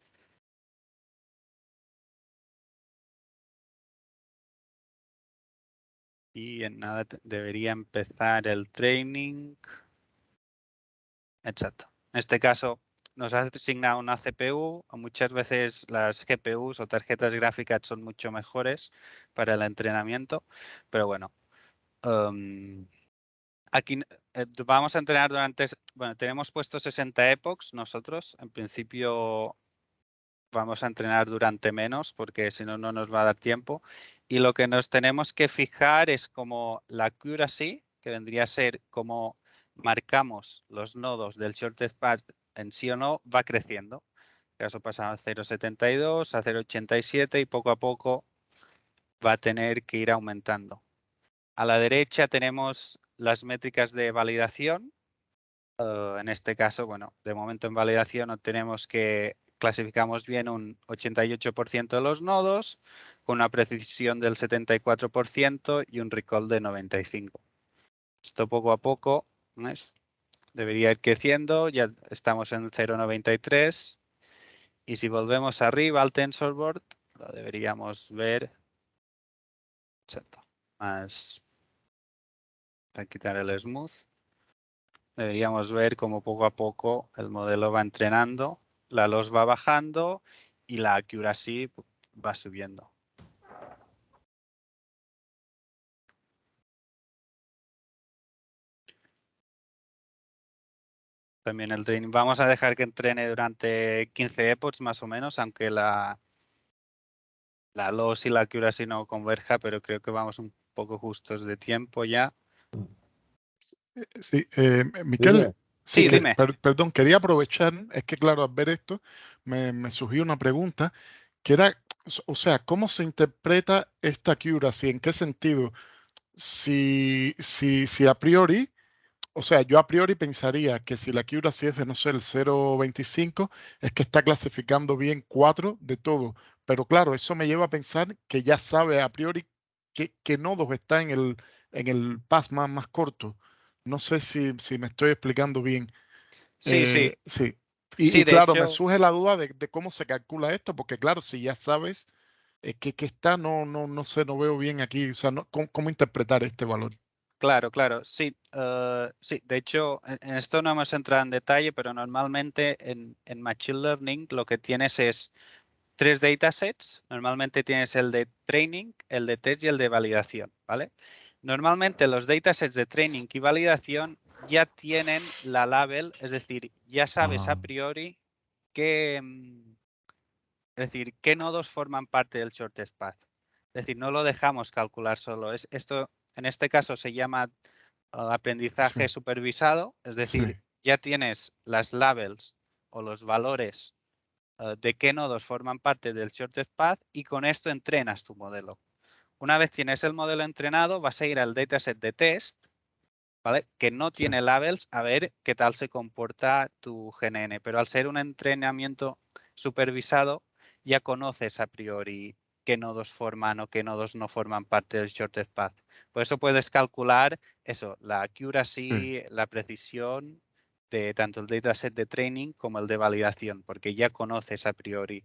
Y en nada debería empezar el training. Exacto. En este caso nos ha asignado una CPU. Muchas veces las GPUs o tarjetas gráficas son mucho mejores para el entrenamiento. Pero bueno. Aquí vamos a entrenar durante... Bueno, tenemos puesto 60 epochs nosotros. En principio vamos a entrenar durante menos porque si no, no nos va a dar tiempo. Y lo que nos tenemos que fijar es como la accuracy, que vendría a ser como marcamos los nodos del shortest path en sí o no, va creciendo. En caso pasa a 0.72, a 0.87 y poco a poco va a tener que ir aumentando. A la derecha tenemos las métricas de validación. En este caso, bueno, de momento en validación obtenemos que clasificamos bien un 88% de los nodos, con una precisión del 74% y un recall de 95%. Esto poco a poco, ¿ves? Debería ir creciendo, ya estamos en 0.93 y si volvemos arriba al TensorBoard, lo deberíamos ver. Exacto. Más. Voy a quitar el smooth. Deberíamos ver cómo poco a poco el modelo va entrenando, la loss va bajando y la accuracy va subiendo. También el training. Vamos a dejar que entrene durante 15 epochs más o menos, aunque la loss y la accuracy no converja, pero creo que vamos un poco justos de tiempo ya. Sí, Miquel, Dime. Sí, dime. perdón, quería aprovechar, es que claro, al ver esto me surgió una pregunta, que era, o sea, ¿cómo se interpreta esta accuracy? ¿En qué sentido? Si a priori, o sea, yo a priori pensaría que si la accuracy es de, no sé, el 0.25, es que está clasificando bien 4 de todo. Pero claro, eso me lleva a pensar que ya sabe a priori qué nodos está en el path más corto. No sé si me estoy explicando bien. Sí, sí. Sí. Sí, Y de claro, me hecho, surge la duda de cómo se calcula esto, porque claro, si ya sabes que está, no sé, no veo bien aquí, o sea, cómo interpretar este valor. claro, sí. Sí, de hecho, en esto no hemos entrado en detalle, pero normalmente en Machine Learning lo que tienes es 3 datasets. Normalmente tienes el de training, el de test y el de validación, ¿vale? Normalmente los datasets de training y validación ya tienen la label, es decir, ya sabes a priori qué nodos forman parte del shortest path. Es decir, no lo dejamos calcular solo. Esto en este caso se llama aprendizaje supervisado, es decir, ya tienes las labels o los valores de qué nodos forman parte del shortest path y con esto entrenas tu modelo. Una vez tienes el modelo entrenado, vas a ir al dataset de test, ¿vale? Que no tiene labels, a ver qué tal se comporta tu GNN. Pero al ser un entrenamiento supervisado, ya conoces a priori qué nodos forman o qué nodos no forman parte del shortest path. Por eso puedes calcular eso, la accuracy, la precisión de tanto el dataset de training como el de validación, porque ya conoces a priori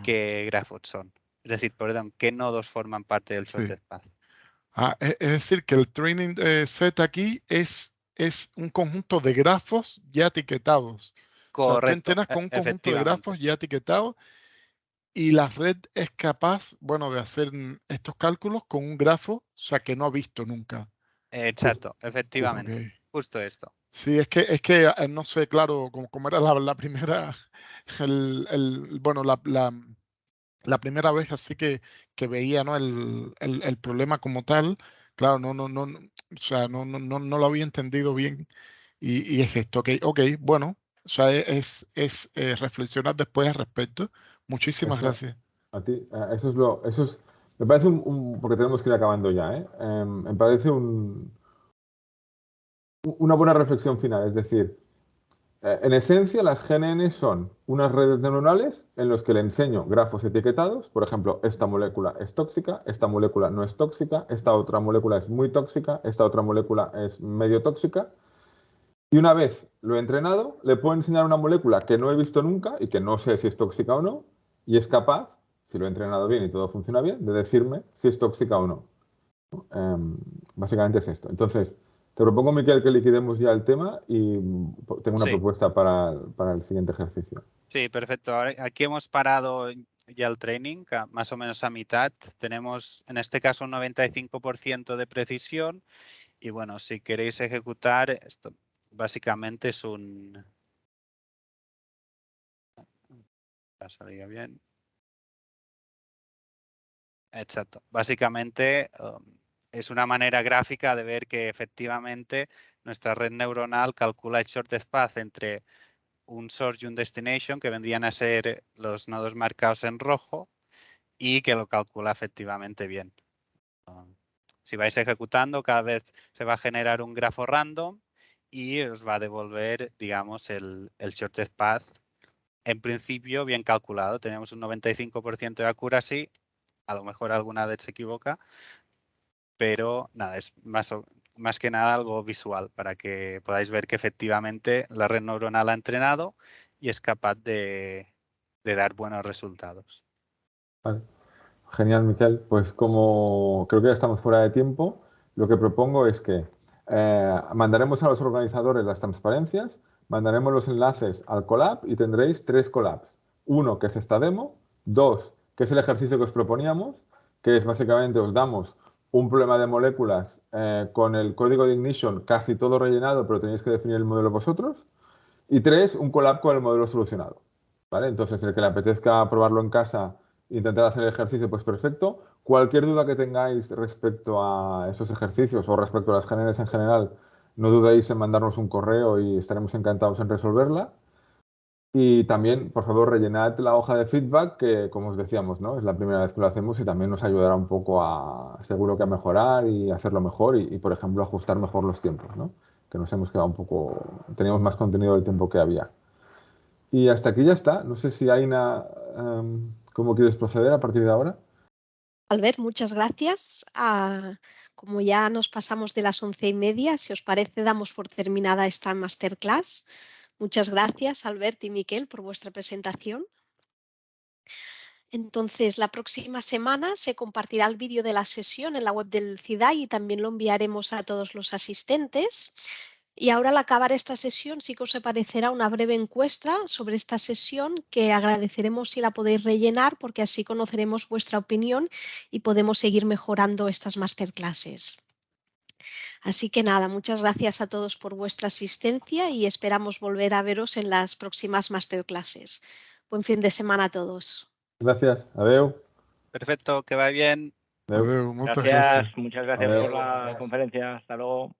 qué grafos son. Es decir, perdón, qué nodos forman parte del shortest path. Es decir, que el training set aquí es un conjunto de grafos ya etiquetados. O sea, tú Correcto, entrenas con un conjunto de efectivamente. grafos ya etiquetados y la red es capaz, bueno, de hacer estos cálculos con un grafo, o sea, que no ha visto nunca. Exacto, efectivamente. Ok. Justo esto. Sí, es que no sé, claro, como era la primera, bueno, la primera vez así que veía, ¿no? el problema como tal, claro, o sea, no lo había entendido bien y es esto, ok, bueno, o sea, es reflexionar después al respecto. Muchísimas Eso, gracias. a ti, me parece porque tenemos que ir acabando ya, ¿eh? Me parece una buena reflexión final, es decir, en esencia, las GNN son unas redes neuronales en las que le enseño grafos etiquetados. Por ejemplo, esta molécula es tóxica, esta molécula no es tóxica, esta otra molécula es muy tóxica, esta otra molécula es medio tóxica. Y una vez lo he entrenado, le puedo enseñar una molécula que no he visto nunca y que no sé si es tóxica o no, y es capaz, si lo he entrenado bien y todo funciona bien, de decirme si es tóxica o no. Básicamente es esto. Entonces, te propongo, Miquel, que liquidemos ya el tema y tengo una Sí. propuesta para el siguiente ejercicio. Sí, perfecto. Ahora, aquí hemos parado ya el training, más o menos a mitad. Tenemos en este caso un 95% de precisión y bueno, si queréis ejecutar esto, básicamente es un... Ya salía bien. Exacto. Básicamente es una manera gráfica de ver que efectivamente nuestra red neuronal calcula el shortest path entre un source y un destination, que vendrían a ser los nodos marcados en rojo, y que lo calcula efectivamente bien. Si vais ejecutando, cada vez se va a generar un grafo random y os va a devolver, digamos, el shortest path, en principio bien calculado. Tenemos un 95% de accuracy, a lo mejor alguna vez se equivoca, pero nada, es más que nada algo visual para que podáis ver que efectivamente la red neuronal ha entrenado y es capaz de dar buenos resultados. Vale. Genial, Miquel. Pues como creo que ya estamos fuera de tiempo, lo que propongo es que mandaremos a los organizadores las transparencias, mandaremos los enlaces al collab y tendréis 3 collabs. Uno, que es esta demo. 2, que es el ejercicio que os proponíamos, que es básicamente os damos un problema de moléculas con el código de ignition casi todo rellenado, pero tenéis que definir el modelo vosotros. Y 3, un collab con el modelo solucionado. ¿Vale? Entonces, el que le apetezca probarlo en casa e intentar hacer el ejercicio, pues perfecto. Cualquier duda que tengáis respecto a esos ejercicios o respecto a las GNNs en general, no dudéis en mandarnos un correo y estaremos encantados en resolverla. Y también, por favor, rellenad la hoja de feedback, que como os decíamos, ¿no? Es la primera vez que lo hacemos y también nos ayudará un poco seguro que a mejorar y hacerlo mejor y, por ejemplo, ajustar mejor los tiempos, ¿no? Que nos hemos quedado un poco, teníamos más contenido del tiempo que había. Y hasta aquí ya está. No sé si Aina, ¿cómo quieres proceder a partir de ahora? Albert, muchas gracias. Como ya nos pasamos de las 11:30, si os parece, damos por terminada esta masterclass. Muchas gracias, Albert y Miquel, por vuestra presentación. Entonces, la próxima semana se compartirá el vídeo de la sesión en la web del CIDAI y también lo enviaremos a todos los asistentes. Y ahora al acabar esta sesión sí que os aparecerá una breve encuesta sobre esta sesión que agradeceremos si la podéis rellenar porque así conoceremos vuestra opinión y podemos seguir mejorando estas masterclasses. Así que nada, muchas gracias a todos por vuestra asistencia y esperamos volver a veros en las próximas masterclasses. Buen fin de semana a todos. Gracias. Adeu. Perfecto, que vaya bien. Adeu. Adeu, muchas gracias. Muchas gracias Adeu. por la conferencia. Hasta luego.